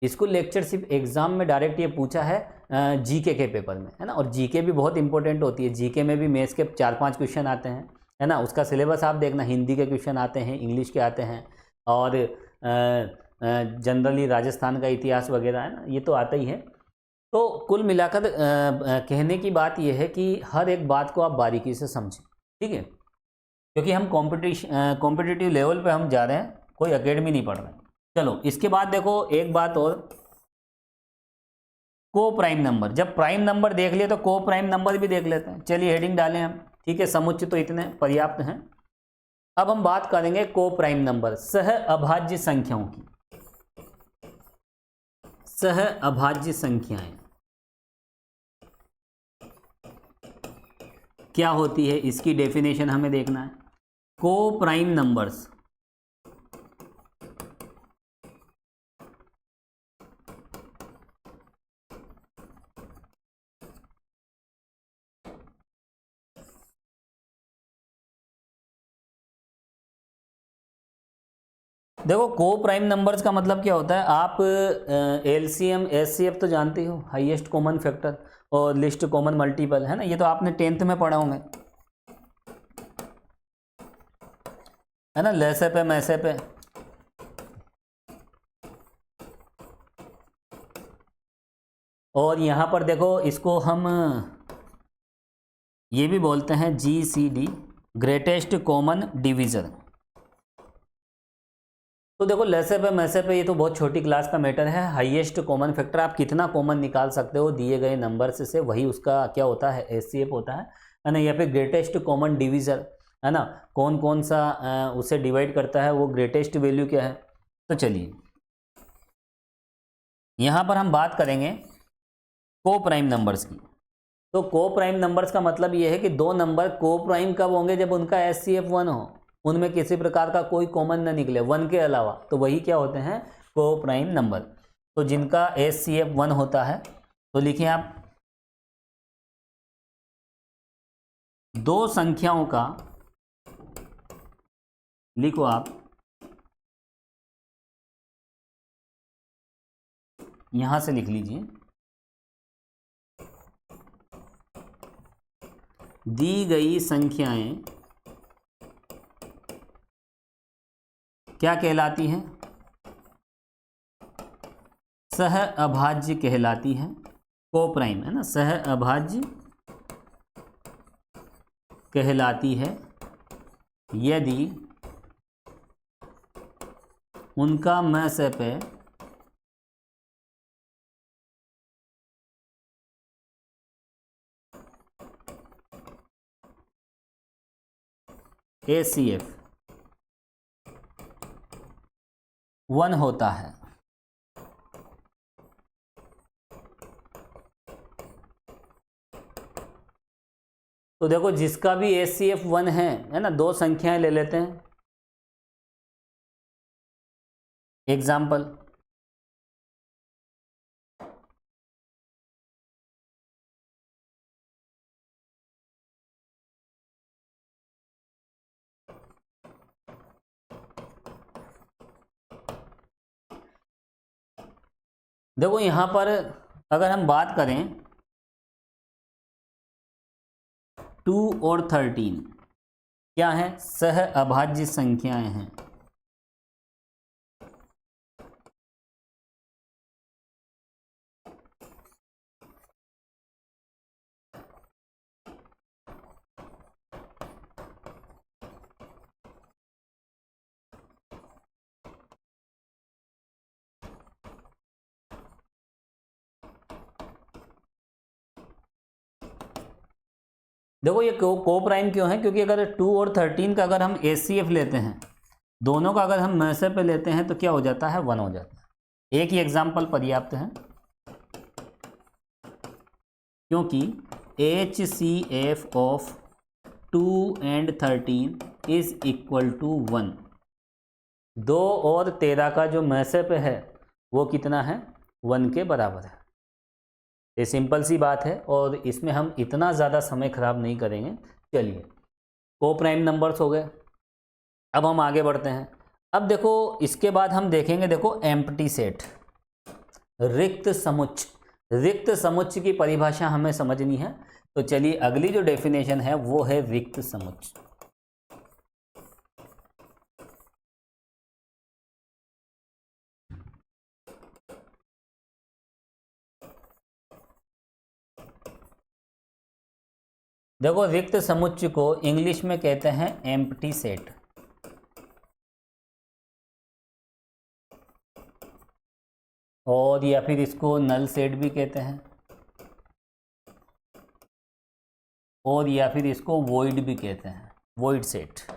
इसको लेक्चरशिप एग्जाम में डायरेक्ट ये पूछा है जीके के पेपर में, है ना। और जीके भी बहुत इंपॉर्टेंट होती है, जीके में भी मैथ्स के 4-5 क्वेश्चन आते हैं, है ना। उसका सिलेबस आप देखना, हिंदी के क्वेश्चन आते हैं, इंग्लिश के आते हैं, और जनरली राजस्थान का इतिहास वगैरह, है ना, ये तो आता ही है। तो कुल मिलाकर कहने की बात यह है कि हर एक बात को आप बारीकी से समझें, ठीक है, क्योंकि हम कॉम्पिटिटिव लेवल पे हम जा रहे हैं, कोई एकेडमी नहीं पढ़ रहे हैं। चलो इसके बाद देखो एक बात और, को प्राइम नंबर। जब प्राइम नंबर देख लिए तो को प्राइम नंबर भी देख लेते हैं। चलिए हेडिंग डालें हम, ठीक है, समुच्चय तो इतने पर्याप्त हैं। अब हम बात करेंगे को प्राइम नंबर, सह अभाज्य संख्याओं की। सह अभाज्य संख्याएं क्या होती है, इसकी डेफिनेशन हमें देखना है। को प्राइम नंबर्स देखो को प्राइम नंबर्स का मतलब क्या होता है, आप एलसीएम एचसीएफ तो जानते हो, हाईएस्ट कॉमन फैक्टर, और लिस्ट कॉमन मल्टीपल, है ना, ये तो आपने 10th में पढ़ा होंगे, है ना, लेसे पे मैसे पे। और यहाँ पर देखो इसको हम ये भी बोलते हैं GCD, ग्रेटेस्ट कॉमन डिवीज़र। तो देखो लेसे पे मैसे पे ये तो बहुत छोटी क्लास का मैटर है। हाईएस्ट कॉमन फैक्टर आप कितना कॉमन निकाल सकते हो दिए गए नंबर से वही उसका क्या होता है, एचसीएफ होता है ना। या फिर ग्रेटेस्ट कॉमन डिवीज़र, है ना, कौन कौन सा उसे डिवाइड करता है, वो ग्रेटेस्ट वैल्यू क्या है। तो चलिए यहाँ पर हम बात करेंगे को प्राइम नंबर्स की। तो को प्राइम नंबर्स का मतलब ये है कि दो नंबर को प्राइम कब होंगे, जब उनका एचसीएफ 1 हो, उनमें किसी प्रकार का कोई कॉमन ना निकले 1 के अलावा, तो वही क्या होते हैं, को प्राइम नंबर। तो जिनका एचसीएफ 1 होता है, तो लिखिए आप दो संख्याओं का, लिखो आप यहां से लिख लीजिए, दी गई संख्याएं क्या कहलाती हैं, सह अभाज्य कहलाती है। को प्राइम, है ना, सह अभाज्य कहलाती है यदि उनका म से पे एचसीएफ 1 होता है। तो देखो जिसका भी एचसीएफ 1 है ना, दो संख्याएं ले लेते हैं, एग्जाम्पल, देखो यहां पर अगर हम बात करें 2 और 13 क्या है, सह अभाज्य संख्याएं हैं। देखो ये को प्राइम क्यों है, क्योंकि अगर 2 और 13 का अगर हम एचसीएफ लेते हैं, दोनों का अगर हम मैसे पे लेते हैं, तो क्या हो जाता है, 1 हो जाता है। एक ही एग्जाम्पल पर्याप्त है, क्योंकि HCF of 2 and 13 is equal to 1। 2 और 13 का जो मैसे पे है वो कितना है, 1 के बराबर है। ये सिंपल सी बात है और इसमें हम इतना ज़्यादा समय खराब नहीं करेंगे। चलिए को प्राइम नंबर्स हो गए, अब हम आगे बढ़ते हैं। अब देखो इसके बाद हम देखेंगे, देखो एम्प्टी सेट, रिक्त समुच्च। रिक्त समुच्च की परिभाषा हमें समझनी है, तो चलिए अगली जो डेफिनेशन है वो है रिक्त समुच्च। देखो रिक्त समुच्च को इंग्लिश में कहते हैं एम्प्टी सेट, और या फिर इसको नल सेट भी कहते हैं, और या फिर इसको वॉइड भी कहते हैं, वॉइड सेट।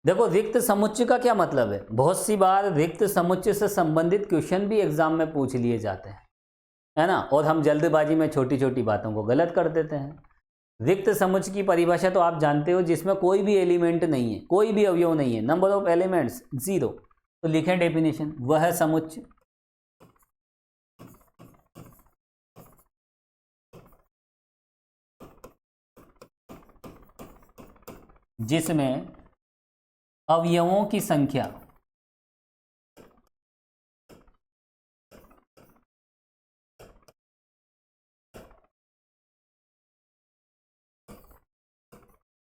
देखो रिक्त समुच्चय का क्या मतलब है, बहुत सी बार रिक्त समुच्चय से संबंधित क्वेश्चन भी एग्जाम में पूछ लिए जाते हैं, है ना, और हम जल्दबाजी में छोटी छोटी बातों को गलत कर देते हैं। रिक्त समुच्चय की परिभाषा तो आप जानते हो, जिसमें कोई भी एलिमेंट नहीं है, कोई भी अवयव नहीं है, नंबर ऑफ एलिमेंट्स 0, तो लिखें डेफिनेशन, वह समुच्चय जिसमें अवयवों की संख्या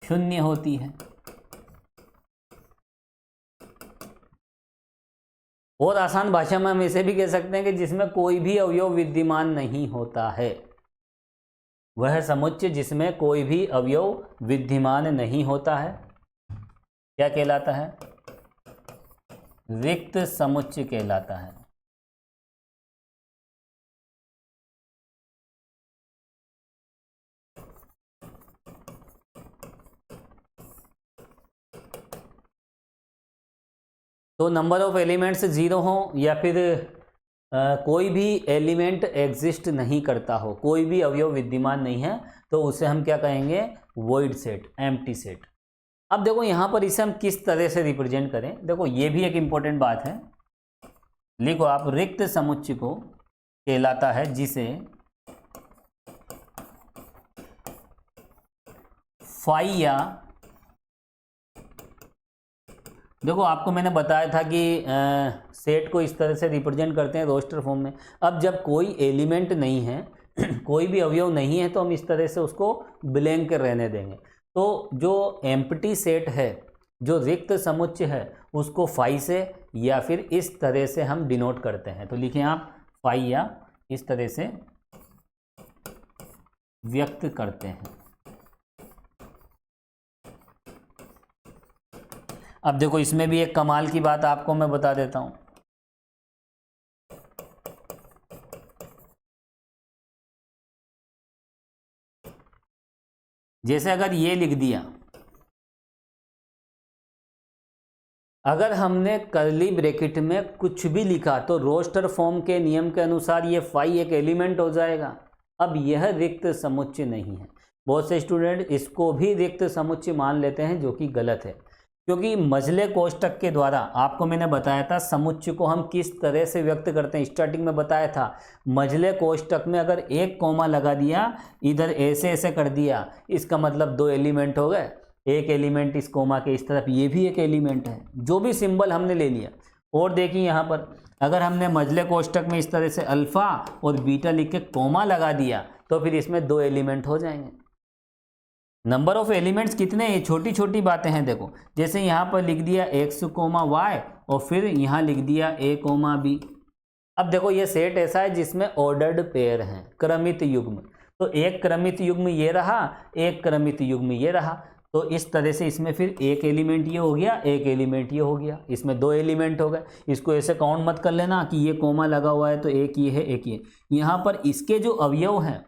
शून्य होती है। और आसान भाषा में हम इसे भी कह सकते हैं कि जिसमें कोई भी अवयव विद्यमान नहीं होता है। वह समुच्चय जिसमें कोई भी अवयव विद्यमान नहीं होता है क्या कहलाता है? रिक्त समुच्चय कहलाता है। तो नंबर ऑफ एलिमेंट्स जीरो हो या फिर कोई भी एलिमेंट एग्जिस्ट नहीं करता हो, कोई भी अवयव विद्यमान नहीं है, तो उसे हम क्या कहेंगे? Void set, empty set. अब देखो यहां पर इसे हम किस तरह से रिप्रेजेंट करें, देखो ये भी एक इंपॉर्टेंट बात है। लिखो आप, रिक्त समुच्चय को कहलाता है जिसे फाई या, देखो आपको मैंने बताया था कि सेट को इस तरह से रिप्रेजेंट करते हैं रोस्टर फॉर्म में। अब जब कोई एलिमेंट नहीं है कोई भी अवयव नहीं है, तो हम इस तरह से उसको ब्लैंक रहने देंगे। तो जो एम्प्टी सेट है, जो रिक्त समुच्चय है, उसको फाई से या फिर इस तरह से हम डिनोट करते हैं। तो लिखें आप, फाई या इस तरह से व्यक्त करते हैं। अब देखो इसमें भी एक कमाल की बात आपको मैं बता देता हूं। जैसे अगर ये लिख दिया, अगर हमने कर्ली ब्रैकेट में कुछ भी लिखा तो रोस्टर फॉर्म के नियम के अनुसार ये फाई एक एलिमेंट हो जाएगा। अब यह रिक्त समुच्चय नहीं है। बहुत से स्टूडेंट इसको भी रिक्त समुच्चय मान लेते हैं, जो कि गलत है, क्योंकि मझले कोष्टक के द्वारा आपको मैंने बताया था समुच्चय को हम किस तरह से व्यक्त करते हैं। स्टार्टिंग में बताया था, मझले कोष्टक में अगर एक कोमा लगा दिया, इधर ऐसे ऐसे कर दिया, इसका मतलब दो एलिमेंट हो गए। एक एलिमेंट इस कोमा के इस तरफ, ये भी एक एलिमेंट है, जो भी सिंबल हमने ले लिया। और देखिए यहाँ पर अगर हमने मझले कोष्टक में इस तरह से अल्फा और बीटा लिख के कोमा लगा दिया, तो फिर इसमें दो एलिमेंट हो जाएंगे। नंबर ऑफ एलिमेंट्स कितने हैं, छोटी छोटी बातें हैं। देखो जैसे यहाँ पर लिख दिया x, y और फिर यहाँ लिख दिया a, b। अब देखो ये सेट ऐसा है जिसमें ऑर्डर्ड पेयर हैं, क्रमित युग्म। तो एक क्रमित युग्म ये रहा, एक क्रमित युग्म ये रहा। तो इस तरह से इसमें फिर एक एलिमेंट ये हो गया, एक एलिमेंट ये हो गया, इसमें दो एलिमेंट हो गए। इसको ऐसे काउंट मत कर लेना कि ये कोमा लगा हुआ है तो एक ये है, एक ये। यहाँ पर इसके जो अवयव हैं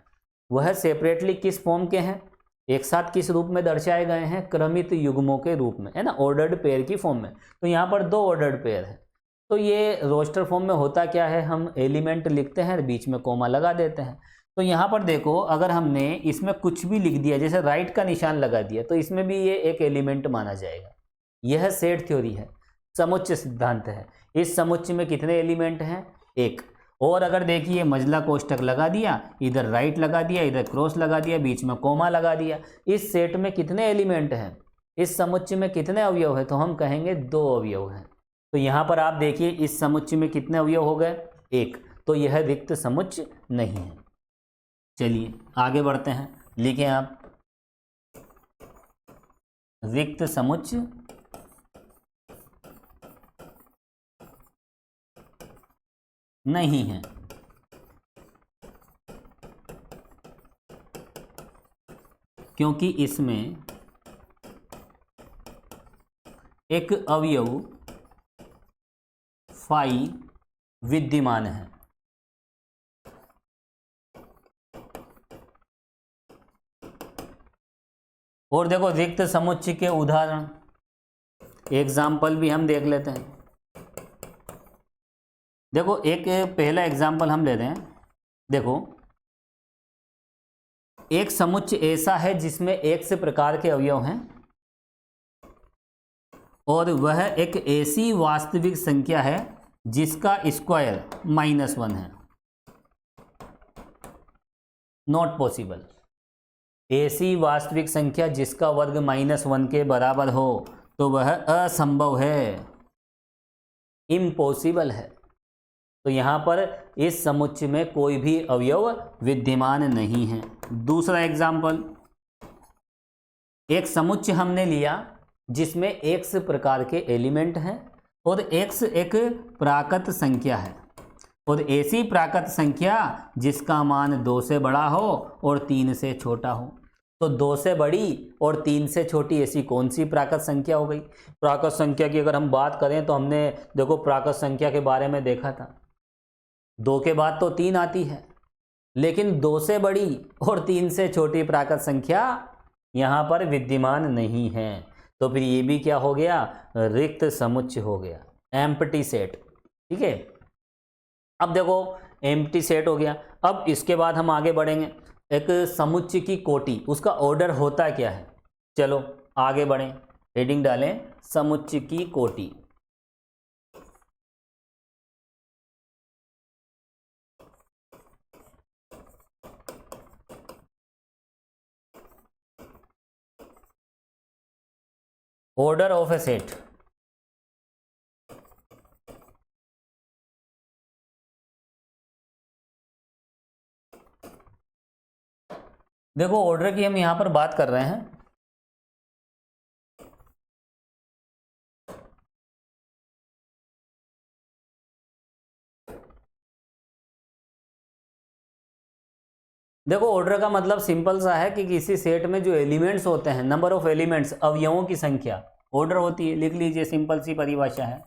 वह सेपरेटली किस फॉर्म के हैं, एक साथ किस रूप में दर्शाए गए हैं? क्रमित युग्मों के रूप में, है ना, ऑर्डर्ड पेयर की फॉर्म में। तो यहाँ पर दो ऑर्डर्ड पेयर है। तो ये रोस्टर फॉर्म में होता क्या है, हम एलिमेंट लिखते हैं, बीच में कोमा लगा देते हैं। तो यहाँ पर देखो अगर हमने इसमें कुछ भी लिख दिया, जैसे राइट का निशान लगा दिया, तो इसमें भी ये एक एलिमेंट माना जाएगा। यह सेट थ्योरी है, समुच्चय सिद्धांत है। इस समुच्चय में कितने एलिमेंट हैं? एक। और अगर देखिए मझला कोष्टक लगा दिया, इधर राइट लगा दिया, इधर क्रॉस लगा दिया, बीच में कोमा लगा दिया, इस सेट में कितने एलिमेंट हैं? इस समुच्चय में कितने अवयव हैं? तो हम कहेंगे दो अवयव हैं। तो यहाँ पर आप देखिए इस समुच्चय में कितने अवयव हो गए? एक। तो यह रिक्त समुच्चय नहीं है। चलिए आगे बढ़ते हैं, लिखें आप, रिक्त समुच्चय नहीं है। क्योंकि इसमें एक अवयव फाई विद्यमान है। और देखो रिक्त समुच्चय के उदाहरण, एग्जाम्पल भी हम देख लेते हैं। देखो एक पहला एग्जाम्पल हम ले रहे हैं। देखो एक समुच्चय ऐसा है जिसमें x प्रकार के अवयव हैं और वह एक ऐसी वास्तविक संख्या है जिसका स्क्वायर -1 है। Not possible. ऐसी वास्तविक संख्या जिसका वर्ग -1 के बराबर हो तो वह असंभव है, इम्पॉसिबल है। तो यहाँ पर इस समुच्चय में कोई भी अवयव विद्यमान नहीं है। दूसरा एग्जाम्पल, एक समुच्चय हमने लिया जिसमें x प्रकार के एलिमेंट हैं और x एक प्राकृत संख्या है, और ऐसी प्राकृत संख्या जिसका मान 2 से बड़ा हो और 3 से छोटा हो। तो 2 से बड़ी और 3 से छोटी ऐसी कौन सी प्राकृत संख्या हो गई? प्राकृत संख्या की अगर हम बात करें तो हमने देखो प्राकृत संख्या के बारे में देखा था, 2 के बाद तो 3 आती है, लेकिन 2 से बड़ी और 3 से छोटी प्राकृत संख्या यहाँ पर विद्यमान नहीं है। तो फिर ये भी क्या हो गया? रिक्त समुच्चय हो गया, एम्प्टी सेट। ठीक है, अब देखो एम्प्टी सेट हो गया। अब इसके बाद हम आगे बढ़ेंगे। एक समुच्चय की कोटि, उसका ऑर्डर होता क्या है? चलो आगे बढ़ें, हेडिंग डालें समुच्चय की कोटि। Order of A set. देखो ऑर्डर की हम यहां पर बात कर रहे हैं। देखो ऑर्डर का मतलब सिंपल सा है कि किसी सेट में जो एलिमेंट्स होते हैं, नंबर ऑफ एलिमेंट्स, अवयवों की संख्या ऑर्डर होती है। लिख लीजिए, सिंपल सी परिभाषा है।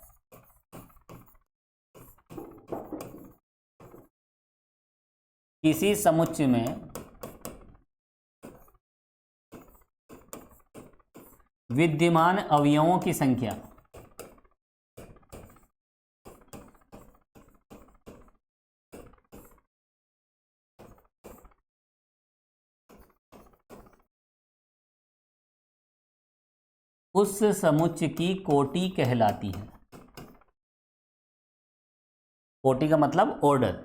किसी समुच्चय में विद्यमान अवयवों की संख्या उस समुच्चय की कोटि कहलाती है। कोटि का मतलब ऑर्डर।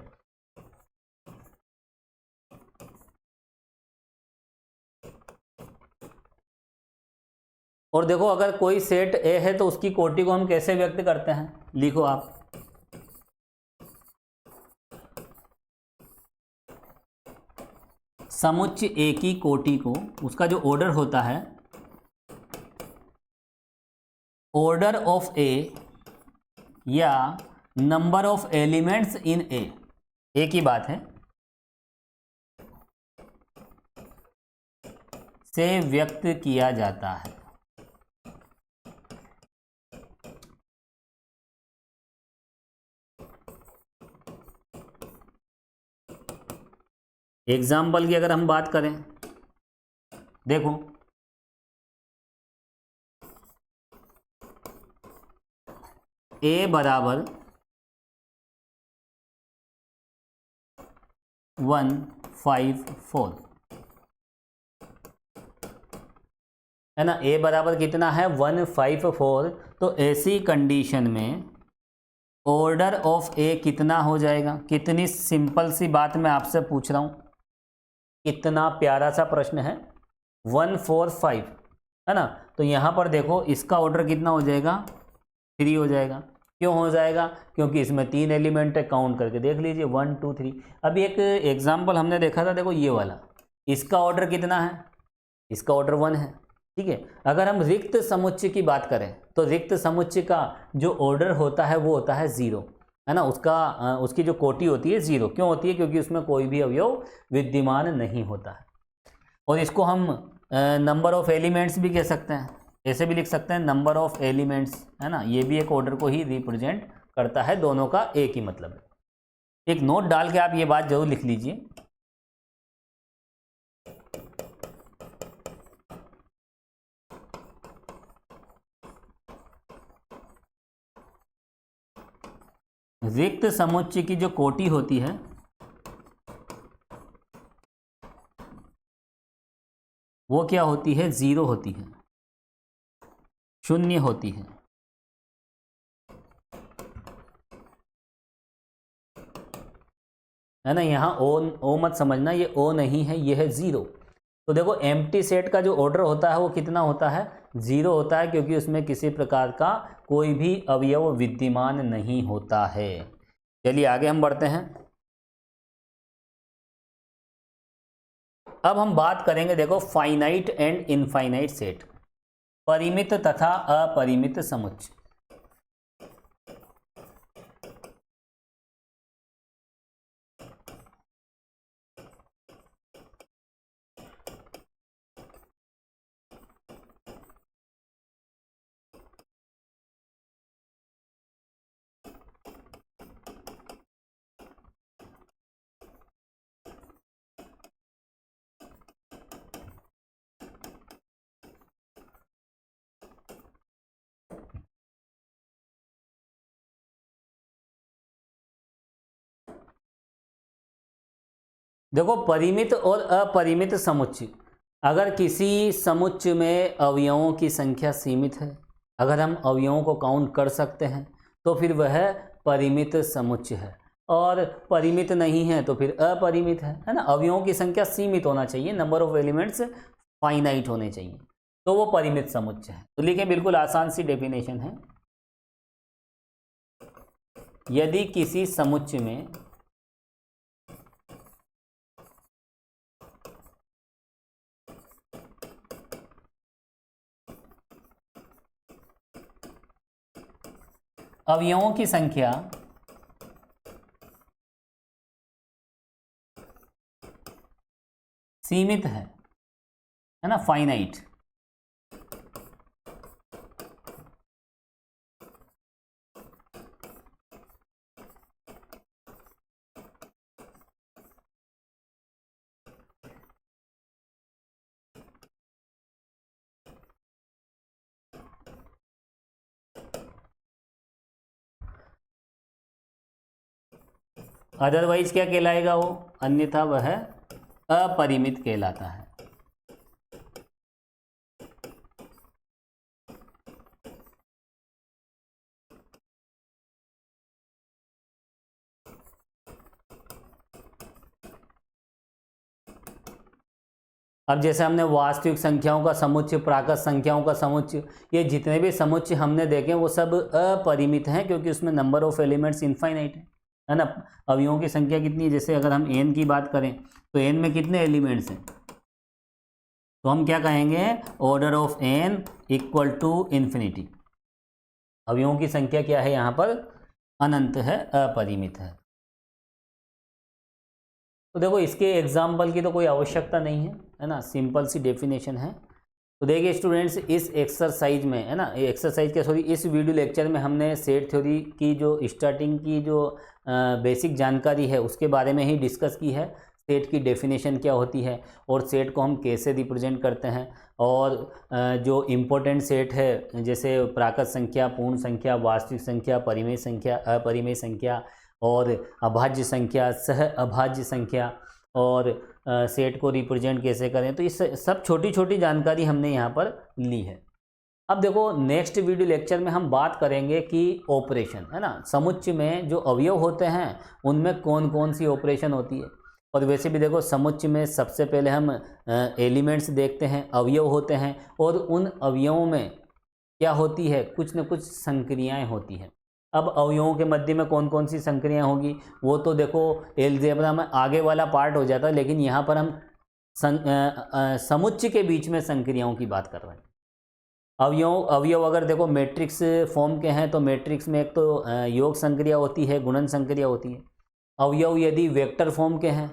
और देखो अगर कोई सेट ए है तो उसकी कोटि को हम कैसे व्यक्त करते हैं? लिखो आप, समुच्चय ए की कोटि को, उसका जो ऑर्डर होता है, ऑर्डर ऑफ ए या नंबर ऑफ एलिमेंट्स इन ए, एक ही बात है, से व्यक्त किया जाता है। एग्जाम्पल की अगर हम बात करें, देखो ए बराबर 154 है ना। ए बराबर कितना है? 154। तो ऐसी कंडीशन में ऑर्डर ऑफ ए कितना हो जाएगा? कितनी सिंपल सी बात मैं आपसे पूछ रहा हूं, कितना प्यारा सा प्रश्न है। 145 है ना। तो यहां पर देखो इसका ऑर्डर कितना हो जाएगा? 3 हो जाएगा। क्यों हो जाएगा? क्योंकि इसमें 3 एलिमेंट है, काउंट करके देख लीजिए 1 2 3। अभी एक एग्जाम्पल हमने देखा था, देखो ये वाला, इसका ऑर्डर कितना है? इसका ऑर्डर 1 है। ठीक है, अगर हम रिक्त समुच्चय की बात करें तो रिक्त समुच्चय का जो ऑर्डर होता है वो होता है 0, है ना। उसकी जो कोटि होती है 0। क्यों होती है? क्योंकि उसमें कोई भी अवयव विद्यमान नहीं होता है। और इसको हम नंबर ऑफ एलिमेंट्स भी कह सकते हैं, ऐसे भी लिख सकते हैं नंबर ऑफ एलिमेंट्स, है ना। ये भी एक ऑर्डर को ही रिप्रेजेंट करता है, दोनों का एक ही मतलब है। एक नोट डाल के आप ये बात जरूर लिख लीजिए। रिक्त समुच्चय की जो कोटि होती है वो क्या होती है? 0 होती है, 0 होती है। है ना। यहाँ ओ मत समझना, ये ओ नहीं है, ये है 0। तो देखो एम्प्टी सेट का जो ऑर्डर होता है वो कितना होता है, 0 होता है, क्योंकि उसमें किसी प्रकार का कोई भी अवयव विद्यमान नहीं होता है। चलिए आगे हम बढ़ते हैं। अब हम बात करेंगे देखो फाइनाइट एंड इनफाइनाइट सेट, परिमित तथा अपरिमित समुच्चय। देखो परिमित और अपरिमित समुच्चय, अगर किसी समुच्चय में अवयवों की संख्या सीमित है, अगर हम अवयवों को काउंट कर सकते हैं तो फिर वह परिमित समुच्चय है, और परिमित नहीं है तो फिर अपरिमित है ना। अवयवों की संख्या सीमित होना चाहिए, नंबर ऑफ एलिमेंट्स फाइनाइट होने चाहिए, तो वो परिमित समुच्चय है। तो लिखें, बिल्कुल आसान सी डेफिनेशन है। यदि किसी समुच्चय में अवयवों की संख्या सीमित है ना, फाइनाइट, अदरवाइज क्या कहलाएगा वो, अन्यथा वह अपरिमित कहलाता है। अब जैसे हमने वास्तविक संख्याओं का समुच्चय, प्राकृत संख्याओं का समुच्चय, ये जितने भी समुच्चय हमने देखे वो सब अपरिमित हैं, क्योंकि उसमें नंबर ऑफ एलिमेंट्स इनफाइनाइट है ना। अवयवों की संख्या कितनी है, जैसे अगर हम n की बात करें तो n में कितने एलिमेंट्स हैं, तो हम क्या कहेंगे, order of n equal to infinity. अवयवों की संख्या क्या है यहाँ पर, अनंत है, अपरिमित है। तो देखो इसके एग्जाम्पल की तो कोई आवश्यकता नहीं है ना, सिंपल सी डेफिनेशन है। तो देखिए स्टूडेंट्स, इस एक्सरसाइज में है ना, एक्सरसाइज के सॉरी इस वीडियो लेक्चर में हमने सेट थ्योरी की जो स्टार्टिंग की जो बेसिक जानकारी है उसके बारे में ही डिस्कस की है। सेट की डेफिनेशन क्या होती है और सेट को हम कैसे रिप्रेजेंट करते हैं, और जो इम्पोर्टेंट सेट है जैसे प्राकृत संख्या, पूर्ण संख्या, वास्तविक संख्या, परिमेय संख्या, अपरिमेय संख्या और अभाज्य संख्या, सह अभाज्य संख्या, और सेट को रिप्रेजेंट कैसे करें, तो इस सब छोटी छोटी जानकारी हमने यहाँ पर ली है। अब देखो नेक्स्ट वीडियो लेक्चर में हम बात करेंगे कि ऑपरेशन है ना, समुच्चय में जो अवयव होते हैं उनमें कौन कौन सी ऑपरेशन होती है। और वैसे भी देखो समुच्चय में सबसे पहले हम एलिमेंट्स देखते हैं, अवयव होते हैं, और उन अवयवों में क्या होती है, कुछ न कुछ संक्रियाएँ होती हैं। अब अवयवों के मध्य में कौन कौन सी संक्रियाएँ होगी वो तो देखो एलजेब्रा में आगे वाला पार्ट हो जाता है, लेकिन यहाँ पर हम समुच्चय के बीच में संक्रियाओं की बात कर रहे हैं। अवयव अगर देखो मैट्रिक्स फॉर्म के हैं तो मैट्रिक्स में एक तो योग संक्रिया होती है, गुणन संक्रिया होती है। अवयव यदि वेक्टर फॉर्म के हैं,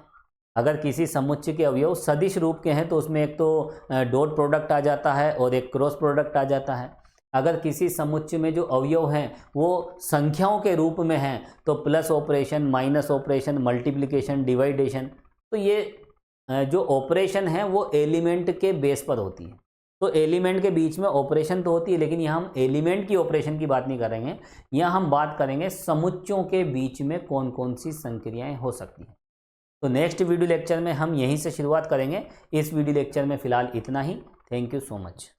अगर किसी समुच्चय के अवयव सदिश रूप के हैं तो उसमें एक तो डॉट प्रोडक्ट आ जाता है और एक क्रॉस प्रोडक्ट आ जाता है। अगर किसी समुच्चय में जो अवयव हैं वो संख्याओं के रूप में हैं तो plus operation, minus operation, multiplication, divideation, तो ये जो ऑपरेशन है वो एलिमेंट के बेस पर होती है। तो एलिमेंट के बीच में ऑपरेशन तो होती है, लेकिन यहाँ हम एलिमेंट की ऑपरेशन की बात नहीं करेंगे, यहाँ हम बात करेंगे समुच्चयों के बीच में कौन कौन सी संक्रियाएं हो सकती हैं। तो नेक्स्ट वीडियो लेक्चर में हम यहीं से शुरुआत करेंगे। इस वीडियो लेक्चर में फ़िलहाल इतना ही। Thank you so much.